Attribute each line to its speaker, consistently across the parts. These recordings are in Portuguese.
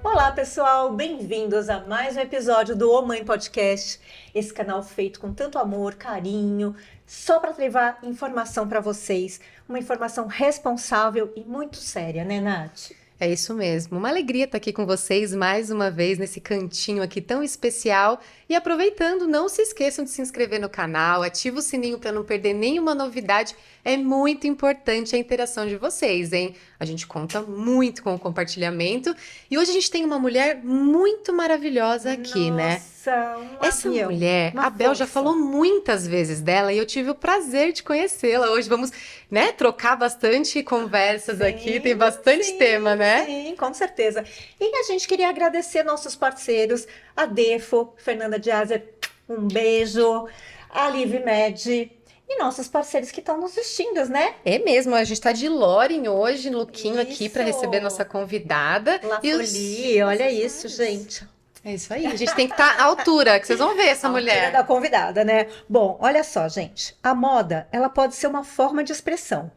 Speaker 1: Olá pessoal, bem-vindos a mais um episódio do Ô Mãe Podcast, esse canal feito com tanto amor, carinho, só para levar informação para vocês, uma informação responsável e muito séria, né, Nath?
Speaker 2: É isso mesmo. Uma alegria estar aqui com vocês mais uma vez nesse cantinho aqui tão especial. E aproveitando, não se esqueçam de se inscrever no canal, ativa o sininho para não perder nenhuma novidade. É muito importante a interação de vocês, hein? A gente conta muito com o compartilhamento. E hoje a gente tem uma mulher muito maravilhosa aqui, né? Essa mulher, a Bel já falou muitas vezes dela e eu tive o prazer de conhecê-la. Hoje vamos, né, trocar bastante conversas aqui, tem bastante tema, né?
Speaker 1: Sim, com certeza. E a gente queria agradecer nossos parceiros, a Defo, Fernanda Diazer, um beijo, a Live Med e nossos parceiros que estão nos vestindo, né?
Speaker 2: É mesmo, a gente tá de Loren hoje, no lookinho aqui para receber nossa convidada.
Speaker 1: La Folie, olha isso, gente.
Speaker 2: É isso aí, a gente tem que estar à altura, que vocês vão ver essa mulher.
Speaker 1: Altura da convidada, né? Bom, olha só, gente. A moda, ela pode ser uma forma de expressão,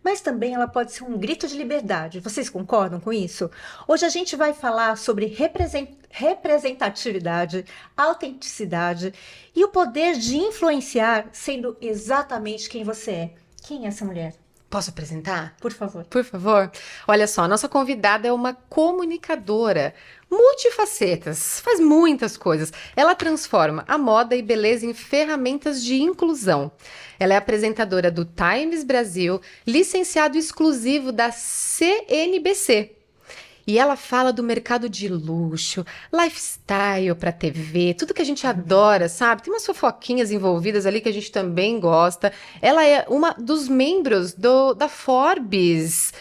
Speaker 1: mas também ela pode ser um grito de liberdade. Vocês concordam com isso? Hoje a gente vai falar sobre representatividade, autenticidade e o poder de influenciar sendo exatamente quem você é. Quem é essa mulher?
Speaker 2: Posso apresentar?
Speaker 1: Por favor.
Speaker 2: Por favor. Olha só, a nossa convidada é uma comunicadora, multifacetas, faz muitas coisas. Ela transforma a moda e beleza em ferramentas de inclusão. Ela é apresentadora do Times Brasil, licenciado exclusivo da CNBC. E ela fala do mercado de luxo, lifestyle para TV, tudo que a gente adora, sabe? Tem umas fofoquinhas envolvidas ali que a gente também gosta. Ela é uma dos membros da Forbes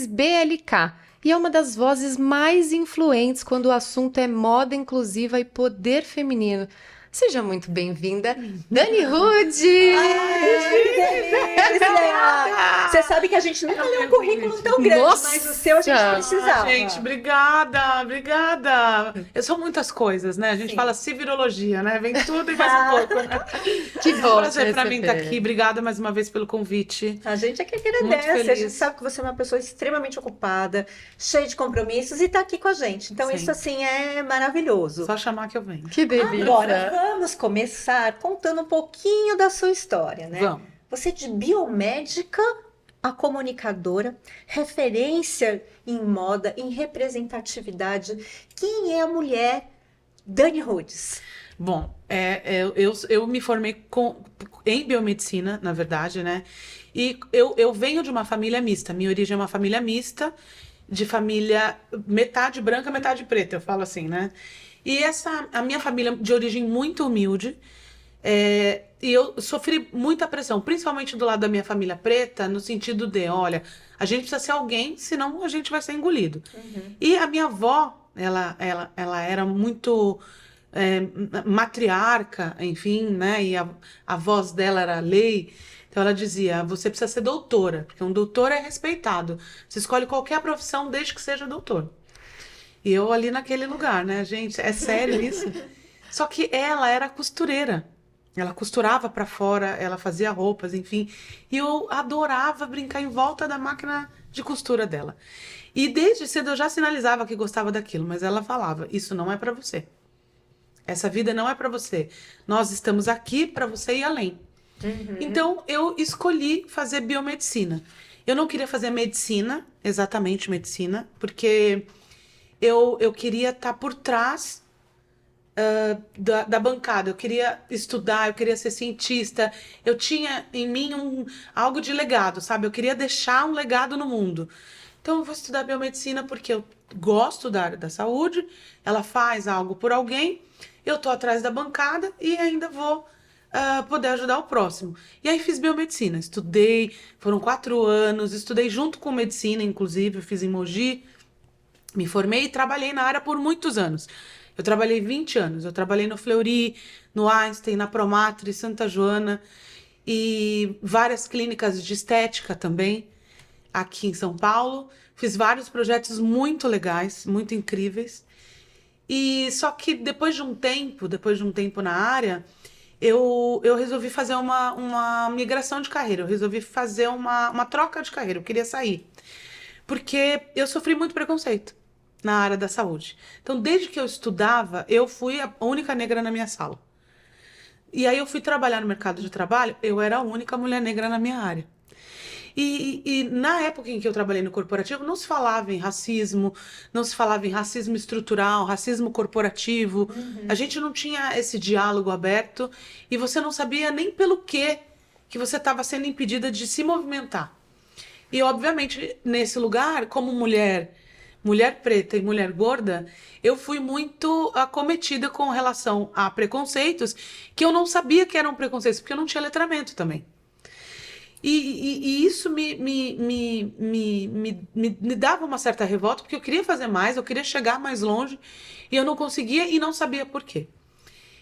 Speaker 2: BLK. E é uma das vozes mais influentes quando o assunto é moda inclusiva e poder feminino. Seja muito bem-vinda, Dani Rude!
Speaker 1: Ai, que delícia! Você sabe que a gente nunca leu um currículo tão grande, mas o seu a gente precisava.
Speaker 3: Gente, obrigada. Eu sou muitas coisas, né? A gente fala civirologia, né? Vem tudo e mais um pouco, né?
Speaker 2: Que bom.
Speaker 3: É um prazer pra mim estar aqui. Obrigada mais uma vez pelo convite.
Speaker 1: A gente é que agradece. A gente sabe que você é uma pessoa extremamente ocupada, cheia de compromissos e tá aqui com a gente. Então isso, assim, é maravilhoso.
Speaker 3: Só chamar que eu venho.
Speaker 2: Que delícia.
Speaker 1: Agora, vamos começar contando um pouquinho da sua história, né?
Speaker 3: Vamos.
Speaker 1: Você é de biomédica a comunicadora, referência em moda, em representatividade. Quem é a mulher Dani Rudes?
Speaker 3: Bom, eu me formei em biomedicina, na verdade, né? E eu venho de uma família mista. Minha origem é uma família mista, de família metade branca, metade preta, eu falo assim, né? E a minha família de origem muito humilde, e eu sofri muita pressão, principalmente do lado da minha família preta, no sentido de, olha, a gente precisa ser alguém, senão a gente vai ser engolido. Uhum. E a minha avó, ela era muito matriarca, enfim, né? E a voz dela era lei. Então ela dizia, você precisa ser doutora, porque um doutor é respeitado. Você escolhe qualquer profissão desde que seja doutor. E eu ali naquele lugar, né, gente? É sério isso? Só que ela era costureira. Ela costurava pra fora, ela fazia roupas, enfim. E eu adorava brincar em volta da máquina de costura dela. E desde cedo eu já sinalizava que gostava daquilo, mas ela falava, isso não é pra você. Essa vida não é pra você. Nós estamos aqui pra você ir além. Uhum. Então eu escolhi fazer biomedicina. Eu não queria fazer medicina, exatamente medicina, porque eu queria estar por trás da bancada, eu queria estudar, eu queria ser cientista, eu tinha em mim algo de legado, sabe? Eu queria deixar um legado no mundo. Então eu vou estudar biomedicina porque eu gosto da área da saúde, ela faz algo por alguém, eu tô atrás da bancada e ainda vou poder ajudar o próximo. E aí fiz biomedicina, estudei, foram 4 anos, estudei junto com medicina, inclusive, eu fiz em Mogi, me formei e trabalhei na área por muitos anos. Eu trabalhei 20 anos. Eu trabalhei no Fleury, no Einstein, na Promatre, Santa Joana e várias clínicas de estética também aqui em São Paulo. Fiz vários projetos muito legais, muito incríveis. E só que depois de um tempo na área, eu resolvi fazer uma migração de carreira. Eu resolvi fazer uma troca de carreira. Eu queria sair. Porque eu sofri muito preconceito na área da saúde. Então, desde que eu estudava, eu fui a única negra na minha sala. E aí eu fui trabalhar no mercado de trabalho, eu era a única mulher negra na minha área. E na época em que eu trabalhei no corporativo, não se falava em racismo, não se falava em racismo estrutural, racismo corporativo. A gente não tinha esse diálogo aberto e você não sabia nem pelo que você estava sendo impedida de se movimentar. E, obviamente, nesse lugar, como mulher preta e mulher gorda, eu fui muito acometida com relação a preconceitos que eu não sabia que eram preconceitos, porque eu não tinha letramento também. E isso me dava uma certa revolta, porque eu queria fazer mais, eu queria chegar mais longe, e eu não conseguia e não sabia por quê.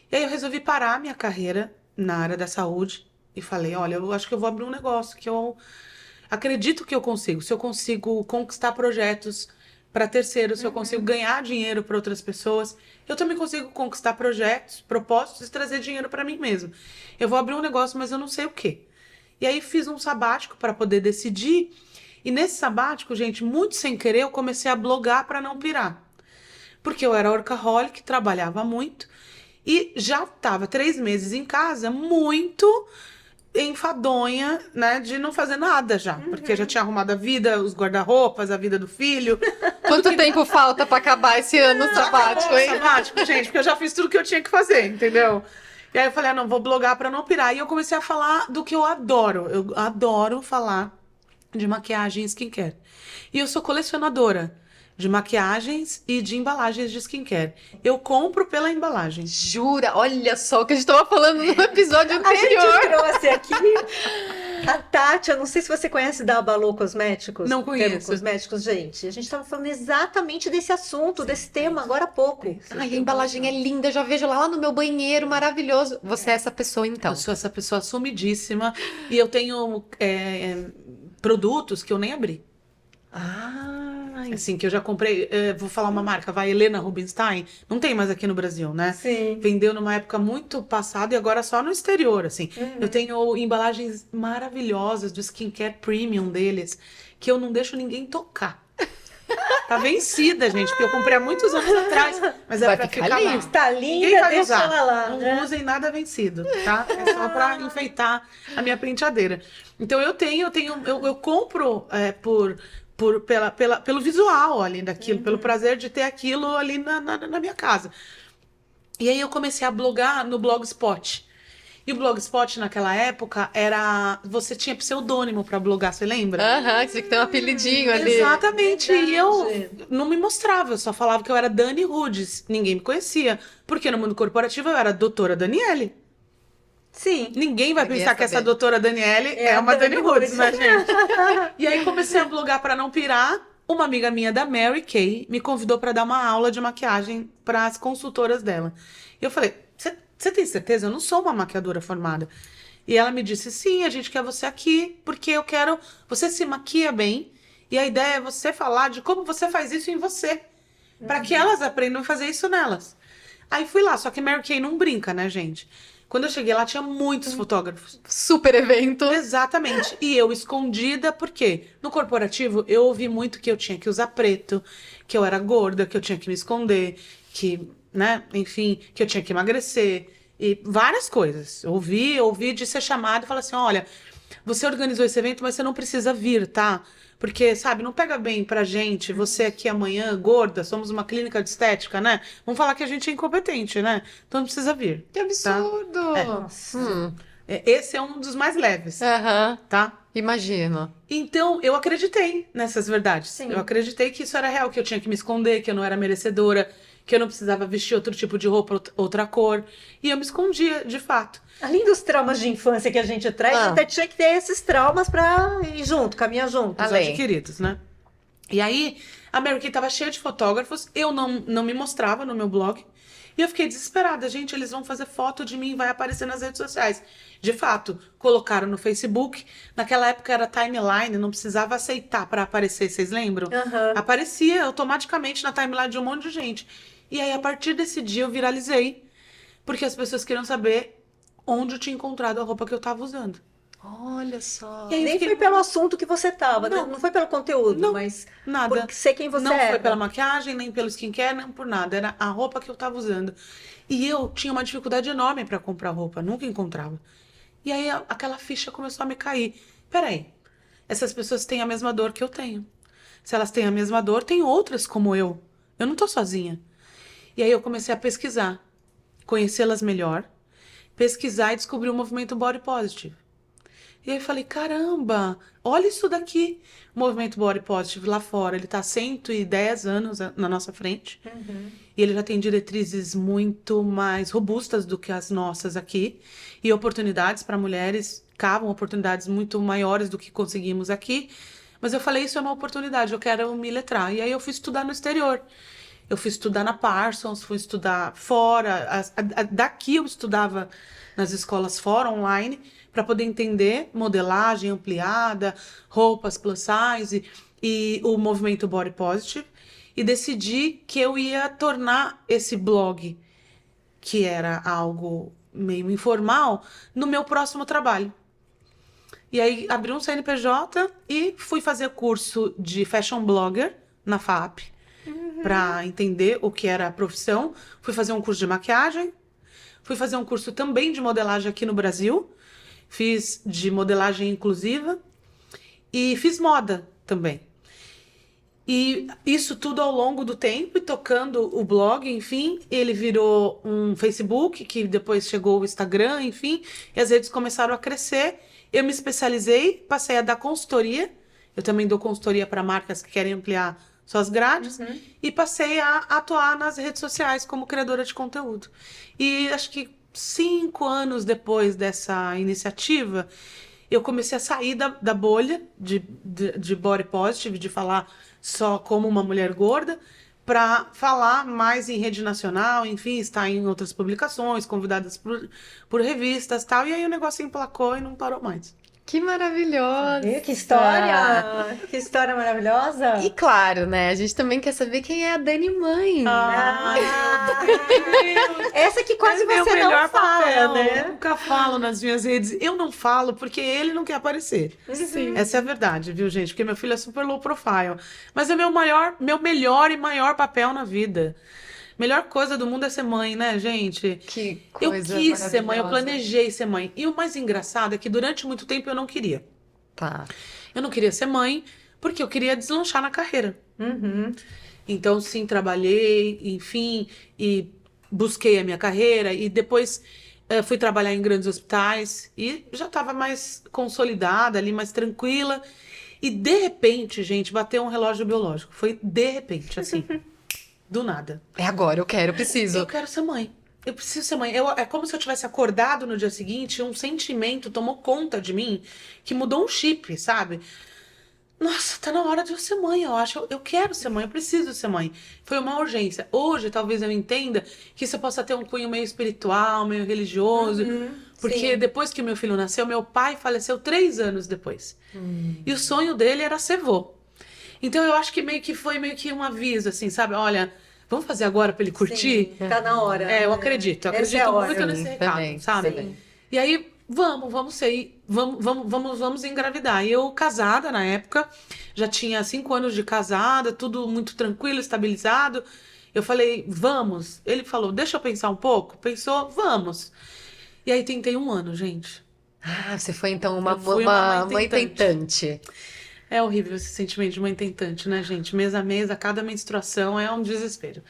Speaker 3: E aí eu resolvi parar a minha carreira na área da saúde e falei, olha, eu acho que eu vou abrir um negócio, que eu acredito que eu consigo. Se eu consigo conquistar projetos para terceiros, se eu consigo ganhar dinheiro para outras pessoas, eu também consigo conquistar projetos, propósitos e trazer dinheiro para mim mesmo. Eu vou abrir um negócio, mas eu não sei o quê. E aí fiz um sabático para poder decidir. E nesse sabático, gente, muito sem querer, eu comecei a blogar para não pirar. Porque eu era workaholic, trabalhava muito e já estava 3 meses em casa, muito enfadonha, né, de não fazer nada já. Porque já tinha arrumado a vida, os guarda-roupas, a vida do filho.
Speaker 2: Quanto tempo falta pra acabar esse ano sabático, hein?
Speaker 3: Sabático, gente, porque eu já fiz tudo que eu tinha que fazer, entendeu? E aí eu falei, não, vou blogar pra não pirar. E eu comecei a falar do que eu adoro. Eu adoro falar de maquiagem e skincare. E eu sou colecionadora de maquiagens e de embalagens de skincare. Eu compro pela embalagem.
Speaker 2: Jura? Olha só o que a gente tava falando no episódio
Speaker 1: A gente
Speaker 2: anterior.
Speaker 1: trouxe aqui a Tati, eu não sei se você conhece da Abalô Cosméticos.
Speaker 3: Não conheço.
Speaker 1: Termo Cosméticos, gente. A gente estava falando exatamente desse assunto, desse tema, agora há pouco.
Speaker 2: Ai, a embalagem é linda, eu já vejo lá no meu banheiro, maravilhoso. Você é essa pessoa, então.
Speaker 3: Eu sou essa pessoa sumidíssima e eu tenho produtos que eu nem abri. Assim, que eu já comprei, vou falar uma marca, vai, Helena Rubinstein, não tem mais aqui no Brasil, né?
Speaker 1: Sim.
Speaker 3: Vendeu numa época muito passada e agora só no exterior, assim. Eu tenho embalagens maravilhosas do skincare premium deles, que eu não deixo ninguém tocar. Tá vencida, gente, porque eu comprei há muitos anos atrás, mas
Speaker 2: Vai
Speaker 3: é pra
Speaker 2: ficar
Speaker 3: ficar lá.
Speaker 2: lindo.
Speaker 1: Tá
Speaker 3: Ninguém
Speaker 1: linda,
Speaker 3: vai
Speaker 1: deixa
Speaker 3: usar.
Speaker 1: ela lá.
Speaker 3: Não
Speaker 1: né?
Speaker 3: usem nada vencido, tá? É só pra enfeitar a minha penteadeira. Então eu compro pelo visual ali daquilo, pelo prazer de ter aquilo ali na minha casa. E aí eu comecei a blogar no Blogspot. E o Blogspot naquela época você tinha pseudônimo pra blogar, você lembra?
Speaker 2: Aham, que você tem um apelidinho ali.
Speaker 3: Exatamente, e eu
Speaker 1: Verdade.
Speaker 3: não me mostrava, eu só falava que eu era Dani Rudes, ninguém me conhecia, porque no mundo corporativo eu era a doutora Daniele.
Speaker 1: Sim.
Speaker 3: Ninguém vai
Speaker 2: Ninguém
Speaker 3: pensar
Speaker 2: ia
Speaker 3: que essa
Speaker 2: saber.
Speaker 3: doutora Daniele
Speaker 1: É
Speaker 3: é
Speaker 1: a
Speaker 3: uma
Speaker 1: Dani
Speaker 3: Dani Rudes,
Speaker 1: Rudes.
Speaker 3: né, gente? E aí comecei a blogar para não pirar. Uma amiga minha da Mary Kay me convidou para dar uma aula de maquiagem para as consultoras dela. E eu falei, você tem certeza? Eu não sou uma maquiadora formada. E ela me disse, sim, a gente quer você aqui porque eu quero... Você se maquia bem e a ideia é você falar de como você faz isso em você. Para que elas aprendam a fazer isso nelas. Aí fui lá, só que Mary Kay não brinca, né, gente? Quando eu cheguei lá, tinha muitos fotógrafos.
Speaker 2: Super evento.
Speaker 3: Exatamente. E eu escondida, por quê? No corporativo, eu ouvi muito que eu tinha que usar preto, que eu era gorda, que eu tinha que me esconder, que, né, enfim, que eu tinha que emagrecer. E várias coisas. Ouvi de ser chamada e falar assim, olha, você organizou esse evento, mas você não precisa vir, tá? Porque, sabe, não pega bem pra gente, você aqui amanhã, gorda, somos uma clínica de estética, né? Vamos falar que a gente é incompetente, né? Então não precisa vir.
Speaker 2: Que absurdo.
Speaker 1: Nossa.
Speaker 3: Esse é um dos mais leves,
Speaker 2: Aham,
Speaker 3: tá?
Speaker 2: imagino.
Speaker 3: Então, eu acreditei nessas verdades.
Speaker 1: Sim.
Speaker 3: Eu acreditei que isso era real, que eu tinha que me esconder, que eu não era merecedora, que eu não precisava vestir outro tipo de roupa, outra cor. E eu me escondia, de fato.
Speaker 1: Além dos traumas de infância que a gente traz,
Speaker 2: Ah.
Speaker 1: até tinha que ter esses traumas pra ir junto, caminhar junto.
Speaker 3: Os
Speaker 2: Além.
Speaker 3: adquiridos, né? E aí, a Mary Kay tava cheia de fotógrafos, eu não me mostrava no meu blog. E eu fiquei desesperada. Gente, eles vão fazer foto de mim, vai aparecer nas redes sociais. De fato, colocaram no Facebook. Naquela época era timeline, não precisava aceitar para aparecer, vocês lembram?
Speaker 1: Aham.
Speaker 3: Aparecia automaticamente na timeline de um monte de gente. E aí, a partir desse dia, eu viralizei. Porque as pessoas queriam saber onde eu tinha encontrado a roupa que eu tava usando.
Speaker 2: Olha só.
Speaker 3: E aí eu
Speaker 1: Nem
Speaker 3: fiquei-
Speaker 1: foi pelo assunto que você tava, né?
Speaker 3: Não.
Speaker 1: Não foi pelo conteúdo,
Speaker 3: Não,
Speaker 1: mas
Speaker 3: nada.
Speaker 1: por ser quem você
Speaker 3: Não
Speaker 1: era.
Speaker 3: foi pela maquiagem, nem pelo skincare, nem por nada. Era a roupa que eu tava usando. E eu tinha uma dificuldade enorme pra comprar roupa, nunca encontrava. E aí aquela ficha começou a me cair. Peraí, essas pessoas têm a mesma dor que eu tenho. Se elas têm a mesma dor, tem outras como eu. Eu não tô sozinha. E aí eu comecei a pesquisar, conhecê-las melhor, pesquisar e descobrir o movimento Body Positive. E aí eu falei, caramba, olha isso daqui. O movimento Body Positive lá fora, ele tá há 110 anos na nossa frente. E ele já tem diretrizes muito mais robustas do que as nossas aqui. E oportunidades para mulheres, cavam oportunidades muito maiores do que conseguimos aqui. Mas eu falei, isso é uma oportunidade, eu quero me letrar. E aí eu fui estudar no exterior. Eu fui estudar na Parsons, fui estudar fora. Daqui eu estudava nas escolas fora, online, para poder entender modelagem ampliada, roupas plus size e o movimento Body Positive. E decidi que eu ia tornar esse blog, que era algo meio informal, no meu próximo trabalho. E aí abri um CNPJ e fui fazer curso de fashion blogger na FAP, para entender o que era a profissão. Fui fazer um curso de maquiagem, fui fazer um curso também de modelagem aqui no Brasil, fiz de modelagem inclusiva e fiz moda também. E isso tudo ao longo do tempo, e tocando o blog, enfim, ele virou um Facebook, que depois chegou o Instagram, enfim, e as redes começaram a crescer. Eu me especializei, passei a dar consultoria, eu também dou consultoria para marcas que querem ampliar suas grades, e passei a atuar nas redes sociais como criadora de conteúdo. E acho que 5 anos depois dessa iniciativa, eu comecei a sair da bolha de body positive, de falar só como uma mulher gorda, para falar mais em rede nacional, enfim, estar em outras publicações, convidadas por revistas e tal. E aí o negócio emplacou e não parou mais.
Speaker 2: Que maravilhosa!
Speaker 1: Que história! Que história maravilhosa!
Speaker 2: E claro, né? A gente também quer saber quem é a Dani mãe.
Speaker 1: Ah, essa que quase
Speaker 3: Meu
Speaker 1: você não
Speaker 3: melhor
Speaker 1: fala,
Speaker 3: papel. Eu
Speaker 1: né?
Speaker 3: nunca falo nas minhas redes. Eu não falo porque ele não quer aparecer.
Speaker 2: Sim.
Speaker 3: Essa é a verdade, viu, gente? Porque meu filho é super low profile. Mas é meu melhor e maior papel na vida. Melhor coisa do mundo é ser mãe, né, gente?
Speaker 2: Que
Speaker 3: Eu
Speaker 2: coisa
Speaker 3: quis ser mãe, eu
Speaker 2: maravilhosa.
Speaker 3: planejei ser mãe. E o mais engraçado é que durante muito tempo eu não queria.
Speaker 2: Tá.
Speaker 3: Eu não queria ser mãe porque eu queria deslanchar na carreira. Então, sim, trabalhei, enfim, e busquei a minha carreira. E depois fui trabalhar em grandes hospitais e já estava mais consolidada ali, mais tranquila. E de repente, gente, bateu um relógio biológico. Foi de repente, assim, do nada.
Speaker 2: É agora, eu quero, eu preciso.
Speaker 3: Eu quero ser mãe. Eu preciso ser mãe. É como se eu tivesse acordado no dia seguinte, um sentimento tomou conta de mim que mudou um chip, sabe? Nossa, tá na hora de eu ser mãe, eu acho. Eu quero ser mãe, eu preciso ser mãe. Foi uma urgência. Hoje, talvez eu entenda que isso possa ter um cunho meio espiritual, meio religioso. Porque
Speaker 1: sim.
Speaker 3: depois que meu filho nasceu, meu pai faleceu 3 anos depois. E o sonho dele era ser vô. Então eu acho que foi meio que um aviso, assim, sabe? Olha, vamos fazer agora pra ele curtir?
Speaker 1: Sim, tá na hora.
Speaker 3: É, eu
Speaker 1: né?
Speaker 3: acredito. Eu
Speaker 1: Essa
Speaker 3: acredito
Speaker 1: é a hora.
Speaker 3: muito nesse
Speaker 2: Sim,
Speaker 3: recado,
Speaker 2: também,
Speaker 3: sabe?
Speaker 2: sim.
Speaker 3: E aí, vamos sair, vamos engravidar. E eu, casada na época, já tinha 5 anos de casada, tudo muito tranquilo, estabilizado. Eu falei, vamos. Ele falou, deixa eu pensar um pouco. Pensou, vamos. E aí tentei 1 ano, gente.
Speaker 2: Ah, você foi então uma,
Speaker 3: Eu fui uma mãe
Speaker 2: mãe tentante.
Speaker 3: É horrível esse sentimento de mãe tentante, né, gente? Mês a mês, a cada menstruação é um desespero.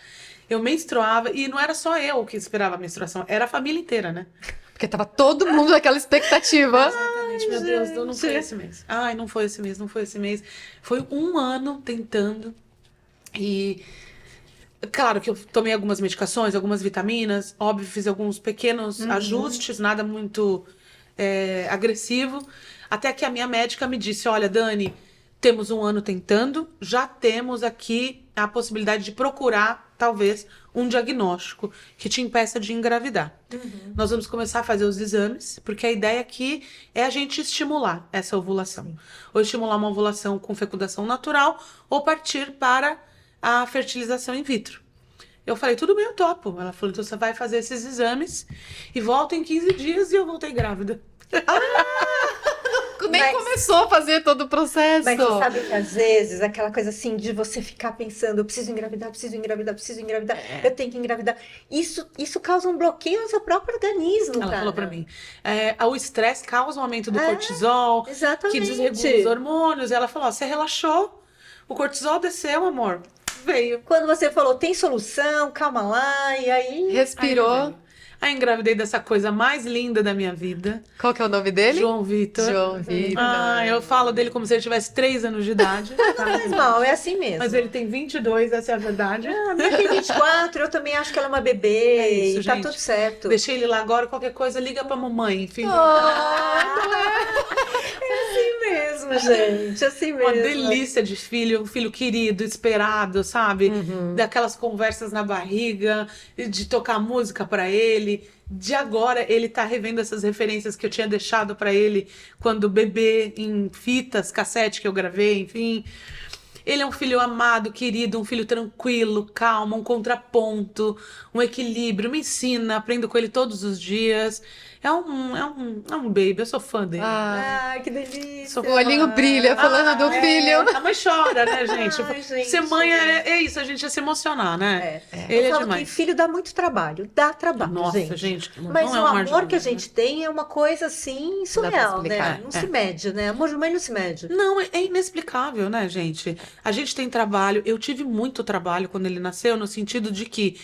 Speaker 3: Eu menstruava e não era só eu que esperava a menstruação, era a família inteira, né?
Speaker 2: Porque tava todo mundo naquela expectativa.
Speaker 3: Exatamente, meu Deus, não foi esse mês. Ai, não foi esse mês, não foi esse mês. Foi 1 ano tentando. E claro que eu tomei algumas medicações, algumas vitaminas, óbvio, fiz alguns pequenos ajustes, nada muito agressivo. Até que a minha médica me disse: olha, Dani, temos 1 ano tentando, já temos aqui a possibilidade de procurar, talvez, um diagnóstico que te impeça de engravidar. Nós vamos começar a fazer os exames, porque a ideia aqui é a gente estimular essa ovulação. Ou estimular uma ovulação com fecundação natural, ou partir para a fertilização in vitro. Eu falei, tudo bem, eu topo. Ela falou, então você vai fazer esses exames e volta em 15 dias, e eu voltei grávida.
Speaker 2: Nem
Speaker 1: Mas-
Speaker 2: começou a fazer todo o processo.
Speaker 1: Mas você sabe que às vezes aquela coisa assim de você ficar pensando, eu preciso engravidar, preciso engravidar, preciso engravidar, eu tenho que engravidar. Isso causa um bloqueio no seu próprio organismo,
Speaker 3: Ela
Speaker 1: cara.
Speaker 3: falou pra mim, o estresse causa um aumento do cortisol, que
Speaker 1: Exatamente.
Speaker 3: desregula os hormônios. E ela falou, ó, você relaxou, o cortisol desceu, amor. Veio.
Speaker 1: Quando você falou, tem solução, calma lá, e aí...
Speaker 2: Respirou.
Speaker 3: Aí engravidei dessa coisa mais linda da minha vida.
Speaker 2: Qual que é o nome dele?
Speaker 3: João Vitor.
Speaker 2: João Vitor.
Speaker 3: Eu falo dele como se ele tivesse 3 anos de idade.
Speaker 1: Não faz mal, é assim mesmo.
Speaker 3: Mas ele tem 22, essa é a verdade.
Speaker 1: A minha tem 24, eu também acho que ela é uma bebê,
Speaker 3: É isso,
Speaker 1: e tá
Speaker 3: gente.
Speaker 1: tudo certo.
Speaker 3: Deixei ele lá agora, qualquer coisa, liga pra mamãe, filho.
Speaker 1: Assim mesmo, gente, assim mesmo.
Speaker 3: Uma delícia de filho, um filho querido, esperado, sabe? Daquelas conversas na barriga, de tocar música pra ele. De agora ele tá revendo essas referências que eu tinha deixado pra ele quando bebê, em fitas, cassete que eu gravei, enfim. Ele é um filho amado, querido, um filho tranquilo, calmo, um contraponto, um equilíbrio, me ensina, aprendo com ele todos os dias. É um baby, eu sou fã dele.
Speaker 1: Ai, que delícia.
Speaker 2: O olhinho brilha falando do filho.
Speaker 3: A mãe chora, né, gente?
Speaker 1: Ai, gente.
Speaker 3: Ser mãe é isso, a gente ia se emocionar, né? Ele
Speaker 1: Eu
Speaker 3: é
Speaker 1: falo que
Speaker 3: demais.
Speaker 1: filho dá muito trabalho, dá trabalho,
Speaker 3: Nossa, gente.
Speaker 1: Mas
Speaker 3: não
Speaker 1: o
Speaker 3: é um mar de
Speaker 1: amor que a
Speaker 3: nada, né?
Speaker 1: gente tem é uma coisa assim surreal,
Speaker 2: explicar,
Speaker 1: né? Não se mede, né? Amor de mãe não se mede.
Speaker 3: Não, é inexplicável, né, gente? A gente tem trabalho, eu tive muito trabalho quando ele nasceu, no sentido de que,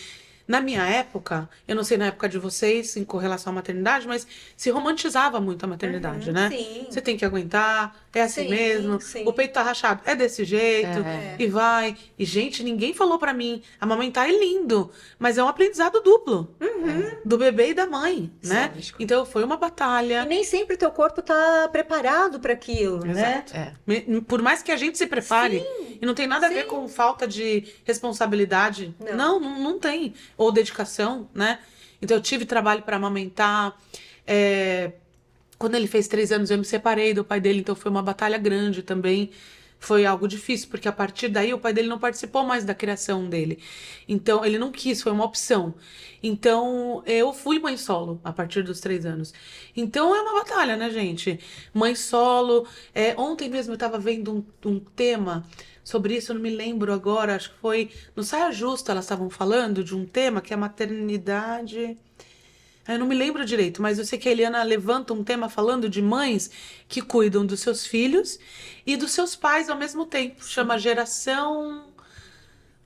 Speaker 3: na minha época, eu não sei na época de vocês, em correlação à maternidade, mas se romantizava muito a maternidade, né?
Speaker 1: Sim.
Speaker 3: Você tem que aguentar, é assim
Speaker 1: Sim,
Speaker 3: mesmo,
Speaker 1: sim.
Speaker 3: o peito tá rachado, é desse jeito, e vai. E, gente, ninguém falou pra mim, amamentar é lindo, mas é um aprendizado duplo, do bebê e da mãe, né?
Speaker 2: Lógico.
Speaker 3: Então, foi uma batalha.
Speaker 1: E nem sempre teu corpo tá preparado para aquilo, né?
Speaker 3: Exato.
Speaker 2: É.
Speaker 3: Por mais que a gente se prepare, e não tem nada a ver
Speaker 1: Sim.
Speaker 3: com falta de responsabilidade. Não tem. Ou dedicação, né? Então eu tive trabalho para amamentar. Quando ele fez 3 anos, eu me separei do pai dele, então foi uma batalha grande também. Foi algo difícil, porque a partir daí o pai dele não participou mais da criação dele. Então, ele não quis, foi uma opção. Então, eu fui mãe solo a partir dos 3 anos. Então, é uma batalha, né, gente? Mãe solo. Ontem mesmo eu estava vendo um tema sobre isso, eu não me lembro agora, acho que foi no Saia Justa, elas estavam falando de um tema que é a maternidade. Eu não me lembro direito, mas eu sei que a Eliana levanta um tema falando de mães que cuidam dos seus filhos e dos seus pais ao mesmo tempo. Chama geração...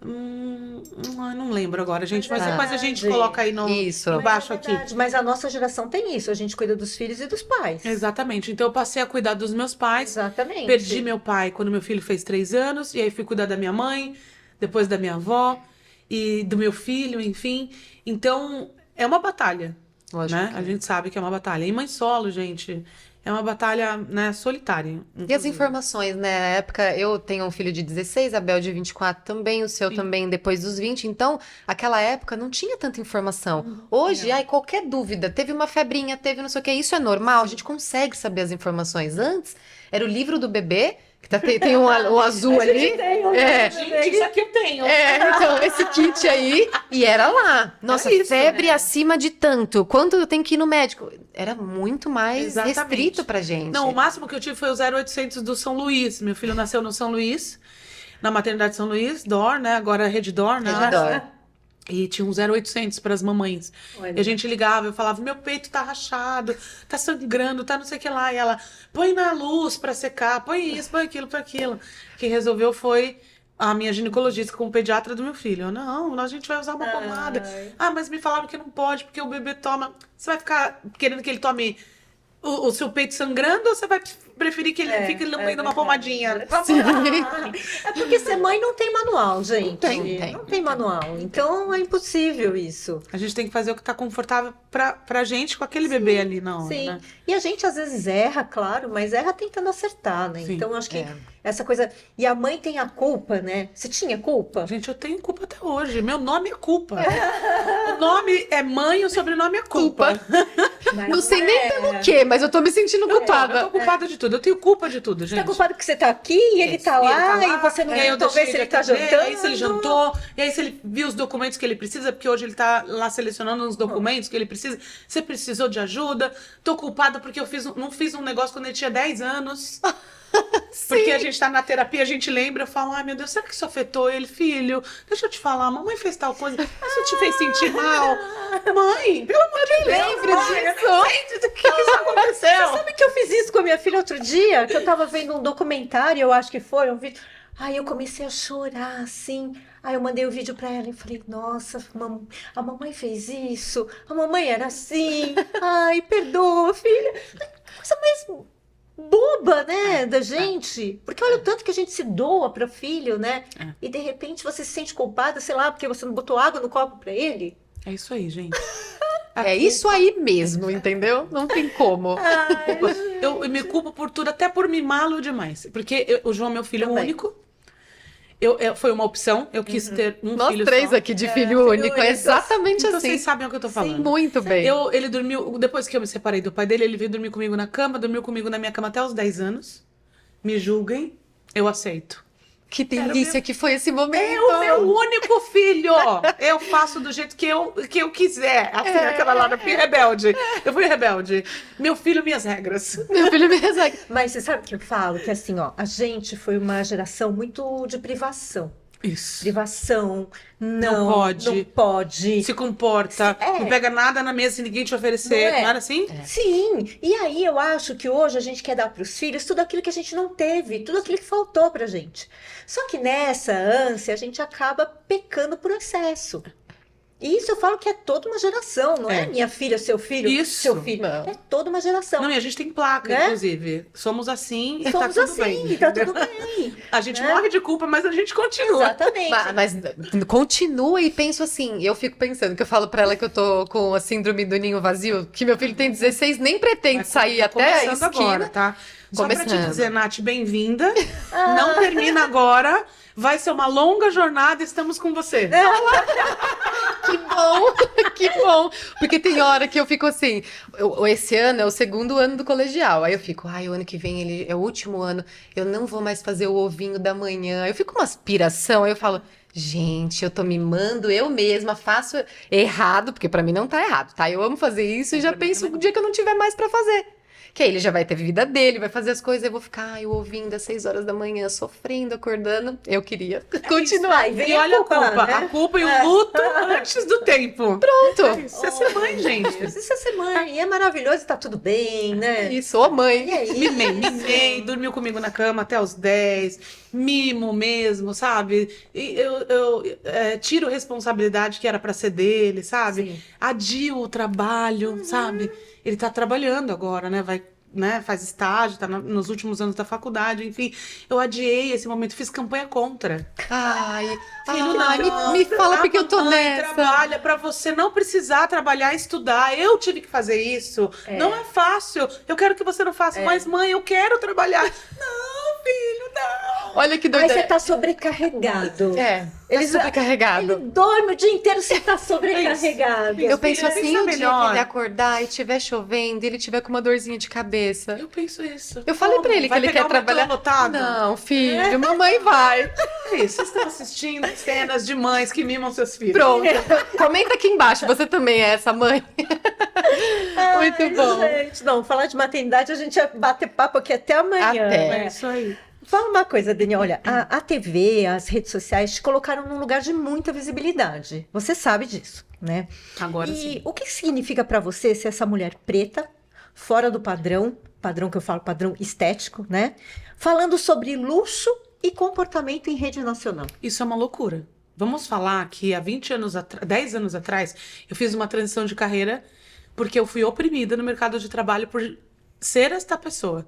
Speaker 3: não lembro agora, gente, mas depois a gente coloca aí
Speaker 2: Isso.
Speaker 3: embaixo
Speaker 1: Mas é
Speaker 3: aqui.
Speaker 1: verdade, mas a nossa geração tem isso, a gente cuida dos filhos e dos pais.
Speaker 3: Exatamente. Então eu passei a cuidar dos meus pais.
Speaker 1: Exatamente.
Speaker 3: Perdi meu pai quando meu filho fez 3 anos, e aí fui cuidar da minha mãe, depois da minha avó e do meu filho, enfim. Então, é uma batalha.
Speaker 2: Lógico
Speaker 3: Né?
Speaker 2: que
Speaker 3: A gente sabe que é uma batalha. E mãe solo, gente, é uma batalha, né, solitária.
Speaker 2: E as
Speaker 3: inclusive.
Speaker 2: informações, né? Na época, eu tenho um filho de 16, a Bel de 24 também, o seu também depois dos 20. Então, aquela época não tinha tanta informação. Hoje, qualquer dúvida, teve uma febrinha, teve não sei o que, isso é normal, a gente consegue saber as informações. Antes, era o livro do bebê, que tem um azul ali.
Speaker 3: Gente, isso aqui eu tenho.
Speaker 2: Então, esse kit aí, e era lá. Nossa,
Speaker 3: isso,
Speaker 2: febre
Speaker 3: né?
Speaker 2: acima de tanto. Quando eu tenho que ir no médico? Era muito mais
Speaker 3: Exatamente.
Speaker 2: restrito pra gente.
Speaker 3: Não, o máximo que eu tive foi o 0800 do São Luís. Meu filho nasceu no São Luís, na maternidade São Luís, DOR, né? Agora é Rede DOR, né?
Speaker 2: Rede DOR.
Speaker 3: E tinha um 0800 para as mamães.
Speaker 1: Olha.
Speaker 3: E a gente ligava, eu falava, meu peito tá rachado, tá sangrando, tá não sei o que lá. E ela, põe na luz para secar, põe isso, põe aquilo, põe aquilo. Quem resolveu foi a minha ginecologista com o pediatra do meu filho. Eu, não, a gente vai usar uma pomada. Ah, mas me falaram que não pode, porque o bebê toma... Você vai ficar querendo que ele tome o seu peito sangrando, ou você vai preferir que ele fique lambendo uma pomadinha?
Speaker 1: É porque ser mãe não tem manual, gente.
Speaker 2: tem.
Speaker 1: Não tem manual. Então é impossível isso.
Speaker 3: A gente tem que fazer o que tá confortável pra gente com aquele bebê ali na hora,
Speaker 1: Sim.
Speaker 3: né?
Speaker 1: E a gente às vezes erra, claro, mas erra tentando acertar, né?
Speaker 3: Sim.
Speaker 1: Então eu acho que essa coisa. E a mãe tem a culpa, né? Você tinha culpa?
Speaker 3: Gente, eu tenho culpa até hoje. Meu nome é culpa. O nome é mãe, o sobrenome é culpa.
Speaker 1: Mas
Speaker 2: Não sei nem pelo quê, mas eu tô me sentindo
Speaker 3: Eu
Speaker 2: culpada.
Speaker 3: tô culpada de tudo. tudo. Eu tenho culpa de tudo,
Speaker 1: Você
Speaker 3: gente.
Speaker 1: tá culpado que você tá aqui e ele tá lá, e você não
Speaker 3: e aí eu
Speaker 1: tentou ver
Speaker 3: deixei
Speaker 1: se ele tá
Speaker 3: atender,
Speaker 1: jantando.
Speaker 3: e aí se ele jantou, e aí se ele viu os documentos que ele precisa, porque hoje ele tá lá selecionando os documentos que ele precisa. Você precisou de ajuda? Tô culpada porque eu não fiz um negócio quando ele tinha 10 anos. Porque a gente tá na terapia, a gente lembra, eu falo, ai meu Deus, será que isso afetou ele? Filho, deixa eu te falar, a mamãe fez tal coisa, isso te fez sentir mal? Mãe, pelo amor de Deus,
Speaker 2: lembro
Speaker 3: mãe,
Speaker 2: disso.
Speaker 3: o que isso aconteceu?
Speaker 1: Sabe que eu fiz isso com a minha filha outro dia? Que eu tava vendo um documentário, eu acho que foi, um vídeo. Aí eu comecei a chorar, assim. Aí eu mandei o vídeo pra ela e falei, nossa, a mamãe fez isso, a mamãe era assim. Ai, perdoa, filha. Coisa mais boba, né, da gente. Porque olha o tanto que a gente se doa para o filho, né? E de repente você se sente culpada, sei lá, porque você não botou água no copo para ele.
Speaker 3: É isso aí, gente.
Speaker 2: É isso aí mesmo, entendeu? Não tem como.
Speaker 3: Eu me culpo por tudo, até por mimá-lo demais. Porque o João, meu filho, é
Speaker 1: Também.
Speaker 3: único. Foi uma opção. Eu quis ter um
Speaker 2: Nós
Speaker 3: filho
Speaker 2: três
Speaker 3: só.
Speaker 2: aqui de filho único, é exatamente
Speaker 3: Então
Speaker 2: assim.
Speaker 3: vocês sabem o que eu tô falando.
Speaker 2: Sim, muito bem.
Speaker 3: Ele dormiu, depois que eu me separei do pai dele, ele veio dormir comigo na cama, dormiu comigo na minha cama até os 10 anos. Me julguem, eu aceito.
Speaker 2: Que delícia que foi esse momento.
Speaker 3: É o meu único filho! Eu faço do jeito que eu quiser. Assim, aquela lá, eu fui rebelde. Eu fui rebelde. Meu filho, minhas regras.
Speaker 2: Meu filho me resegue.
Speaker 1: Mas você sabe o que eu falo? Que assim, ó, a gente foi uma geração muito de privação.
Speaker 3: Isso.
Speaker 1: Privação,
Speaker 3: Não
Speaker 1: não
Speaker 3: pode.
Speaker 1: pode.
Speaker 3: Se comporta,
Speaker 1: É.
Speaker 3: não pega nada na mesa se ninguém te oferecer.
Speaker 1: Não é?
Speaker 3: Não era assim?
Speaker 1: Sim, e aí eu acho que hoje a gente quer dar para os filhos tudo aquilo que a gente não teve, tudo aquilo que faltou pra gente. Só que nessa ânsia a gente acaba pecando por excesso. E isso eu falo que é toda uma geração, não é,
Speaker 3: É.
Speaker 1: minha filha, seu filho,
Speaker 3: Isso.
Speaker 1: seu filho.
Speaker 2: Não.
Speaker 1: É toda uma geração.
Speaker 3: Não, e a gente tem placa,
Speaker 1: Né?
Speaker 3: inclusive. Somos assim e
Speaker 1: Somos
Speaker 3: tá tudo
Speaker 1: assim,
Speaker 3: bem.
Speaker 1: tá tudo bem.
Speaker 3: A gente
Speaker 1: né?
Speaker 3: morre de culpa, mas a gente continua.
Speaker 1: Exatamente.
Speaker 2: Mas continua e penso assim, eu fico pensando que eu falo pra ela que eu tô com a síndrome do ninho vazio, que meu filho tem 16, nem pretende sair
Speaker 3: Tá
Speaker 2: até a
Speaker 3: começando
Speaker 2: esquina.
Speaker 3: agora, tá? Só pra te
Speaker 2: Começando.
Speaker 3: dizer, Nath, bem-vinda. Não termina agora. Vai ser uma longa jornada. Estamos com você.
Speaker 2: Que bom, que bom. Porque tem hora que eu fico assim, esse ano é o segundo ano do colegial. Aí eu fico, ai, o ano que vem ele é o último ano, eu não vou mais fazer o ovinho da manhã. Eu fico uma aspiração, aí eu falo, gente, eu tô mimando eu mesma, faço errado, porque pra mim não tá errado, tá? Eu amo fazer isso e já
Speaker 3: pra mim
Speaker 2: penso
Speaker 3: também
Speaker 2: no dia que eu não tiver mais pra fazer. Que aí ele já vai ter vida dele, vai fazer as coisas, eu vou ficar, ai, o ovinho das 6 horas da manhã, sofrendo, acordando. Eu queria continuar.
Speaker 1: Aí vem
Speaker 3: E olha a
Speaker 1: culpa
Speaker 3: culpa.
Speaker 1: lá, né?
Speaker 3: A culpa e o luto antes do tempo.
Speaker 2: Pronto.
Speaker 3: Isso é ser mãe, gente.
Speaker 1: Isso é ser mãe, e é maravilhoso, tá tudo bem, né?
Speaker 2: Isso, ô
Speaker 1: E
Speaker 2: mãe.
Speaker 1: aí?
Speaker 3: Mimei, dormiu comigo na cama até os 10, mimo mesmo, sabe? E eu tiro responsabilidade que era pra ser dele, sabe?
Speaker 1: Sim.
Speaker 3: Adio o trabalho, sabe? Ele tá trabalhando agora, né? Vai, né? Faz estágio, tá nos últimos anos da faculdade, enfim. Eu adiei esse momento, fiz campanha contra.
Speaker 2: Ai,
Speaker 3: Filho,
Speaker 2: ai,
Speaker 3: não,
Speaker 2: me fala porque eu tô
Speaker 3: a mamãe
Speaker 2: nessa.
Speaker 3: trabalha pra você não precisar trabalhar e estudar. Eu tive que fazer isso. Não é fácil. Eu quero que você não faça. Mas, mãe, eu quero trabalhar. Não, filho, não.
Speaker 2: Olha que
Speaker 1: Aí
Speaker 2: doideira.
Speaker 1: você tá sobrecarregado.
Speaker 2: É,
Speaker 1: Ele
Speaker 2: tá sobrecarregado.
Speaker 1: Ele dorme o dia inteiro, você tá sobrecarregado.
Speaker 2: Eu penso
Speaker 3: Pensa
Speaker 2: assim, o dia que
Speaker 3: melhor.
Speaker 2: ele acordar e tiver chovendo, e ele tiver com uma dorzinha de cabeça.
Speaker 3: Eu penso isso.
Speaker 2: Eu falei
Speaker 3: Como?
Speaker 2: pra ele que
Speaker 3: Vai
Speaker 2: ele
Speaker 3: pegar
Speaker 2: quer
Speaker 3: o metrô
Speaker 2: trabalhar.
Speaker 3: lotado?
Speaker 2: Não, filho, mamãe vai.
Speaker 3: É isso, vocês estão assistindo cenas de mães que mimam seus filhos.
Speaker 2: Pronto. Comenta aqui embaixo, você também é essa mãe? Muito
Speaker 1: Ai,
Speaker 2: bom.
Speaker 1: gente, não, falar de maternidade, a gente vai bater papo aqui até amanhã.
Speaker 2: Até.
Speaker 1: né?
Speaker 3: É isso aí.
Speaker 1: Fala uma coisa, Dani, olha, a TV, as redes sociais te colocaram num lugar de muita visibilidade. Você sabe disso, né?
Speaker 3: Agora
Speaker 1: E
Speaker 3: sim.
Speaker 1: o que significa pra você ser essa mulher preta, fora do padrão que eu falo, padrão estético, né? Falando sobre luxo e comportamento em rede nacional.
Speaker 3: Isso é uma loucura. Vamos falar que há 10 anos atrás, eu fiz uma transição de carreira porque eu fui oprimida no mercado de trabalho por ser esta pessoa.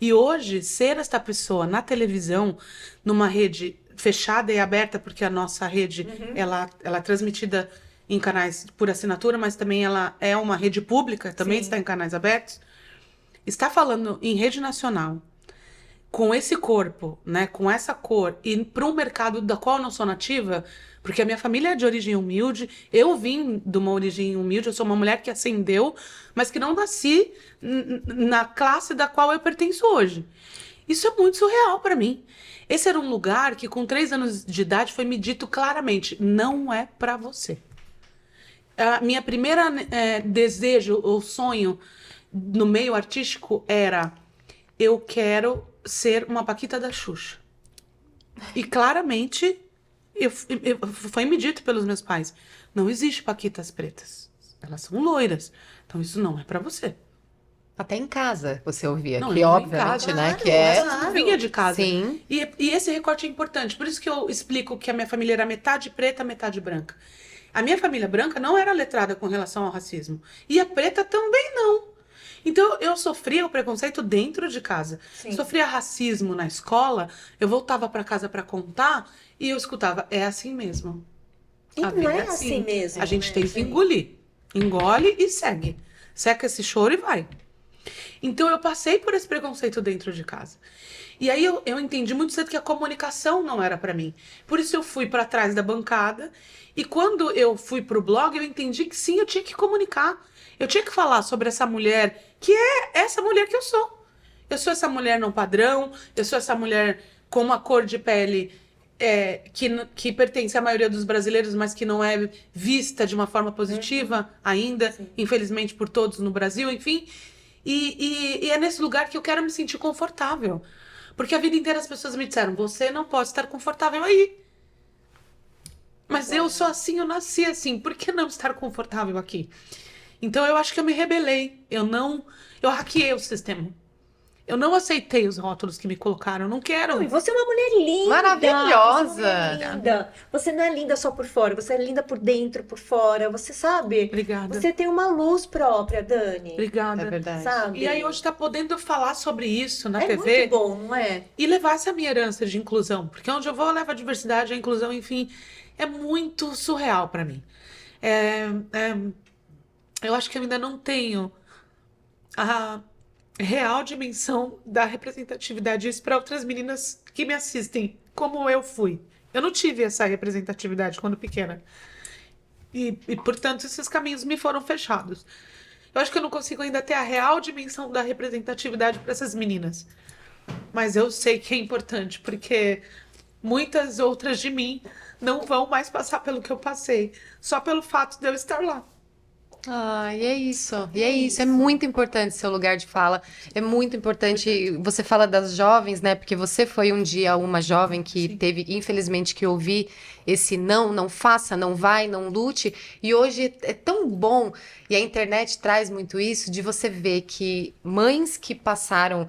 Speaker 3: E hoje, ser esta pessoa na televisão, numa rede fechada e aberta, porque a nossa rede, ela é transmitida em canais por assinatura, mas também ela é uma rede pública, também
Speaker 1: Sim.
Speaker 3: está em canais abertos, está falando em rede nacional, com esse corpo, né, com essa cor, e para um mercado da qual eu não sou nativa, porque a minha família é de origem humilde, eu vim de uma origem humilde, eu sou uma mulher que ascendeu, mas que não nasci na classe da qual eu pertenço hoje. Isso é muito surreal para mim. Esse era um lugar que, com 3 anos de idade, foi me dito claramente: não é para você. A minha primeira desejo ou sonho no meio artístico era: eu quero ser uma Paquita da Xuxa. E claramente foi me dito pelos meus pais: não existe Paquitas pretas. Elas são loiras. Então isso não é pra você.
Speaker 2: Até em casa você ouvia,
Speaker 3: Não,
Speaker 2: que
Speaker 3: eu
Speaker 2: obviamente,
Speaker 3: em casa,
Speaker 2: né,
Speaker 1: claro,
Speaker 2: que é...
Speaker 3: Essa não vinha de casa.
Speaker 2: Sim.
Speaker 3: E esse recorte é importante. Por isso que eu explico que a minha família era metade preta, metade branca. A minha família branca não era letrada com relação ao racismo. E a preta também não. Então eu sofria o preconceito dentro de casa.
Speaker 1: Sim.
Speaker 3: Sofria racismo na escola. Eu voltava pra casa pra contar e eu escutava: é assim mesmo.
Speaker 1: E
Speaker 3: A
Speaker 1: não
Speaker 3: vida
Speaker 1: é assim mesmo.
Speaker 3: A gente
Speaker 1: né,
Speaker 3: tem que
Speaker 1: gente?
Speaker 3: engolir. Engole e segue. Seca esse choro e vai. Então eu passei por esse preconceito dentro de casa. E aí eu entendi muito cedo que a comunicação não era pra mim. Por isso eu fui pra trás da bancada. E quando eu fui pro blog, eu entendi que sim, eu tinha que comunicar. Eu tinha que falar sobre essa mulher, que é essa mulher que eu sou. Eu sou essa mulher não padrão, eu sou essa mulher com uma cor de pele que pertence à maioria dos brasileiros, mas que não é vista de uma forma positiva ainda, infelizmente, por todos no Brasil, enfim. E é nesse lugar que eu quero me sentir confortável. Porque a vida inteira as pessoas me disseram: você não pode estar confortável aí. Mas eu sou assim, eu nasci assim. Por que não estar confortável aqui? Então eu acho que eu me rebelei. Eu hackeei o sistema. Eu não aceitei os rótulos que me colocaram. Eu não quero.
Speaker 1: Não, e você é uma mulher linda.
Speaker 2: Maravilhosa.
Speaker 1: Você é uma mulher linda. Você não é linda só por fora, você é linda por dentro, por fora. Você sabe?
Speaker 3: Obrigada.
Speaker 1: Você tem uma luz própria, Dani.
Speaker 3: Obrigada.
Speaker 2: É verdade.
Speaker 1: Sabe?
Speaker 3: E aí hoje tá podendo falar sobre isso na
Speaker 1: É
Speaker 3: TV.
Speaker 1: muito bom, não é?
Speaker 3: E levar essa minha herança de inclusão. Porque onde eu vou, eu levo a diversidade, a inclusão, enfim. É muito surreal pra mim. Eu acho que eu ainda não tenho a real dimensão da representatividade. Isso para outras meninas que me assistem, como eu fui. Eu não tive essa representatividade quando pequena. E, portanto, esses caminhos me foram fechados. Eu acho que eu não consigo ainda ter a real dimensão da representatividade para essas meninas. Mas eu sei que é importante, porque muitas outras de mim não vão mais passar pelo que eu passei, só pelo fato de eu estar lá.
Speaker 2: Ah, e é isso. E é isso. É muito importante seu lugar de fala. É muito importante. Você fala das jovens, né? Porque você foi um dia uma jovem que
Speaker 3: Sim.
Speaker 2: teve, infelizmente, que ouvir esse não, não faça, não vai, não lute. E hoje é tão bom, e a internet traz muito isso, de você ver que mães que passaram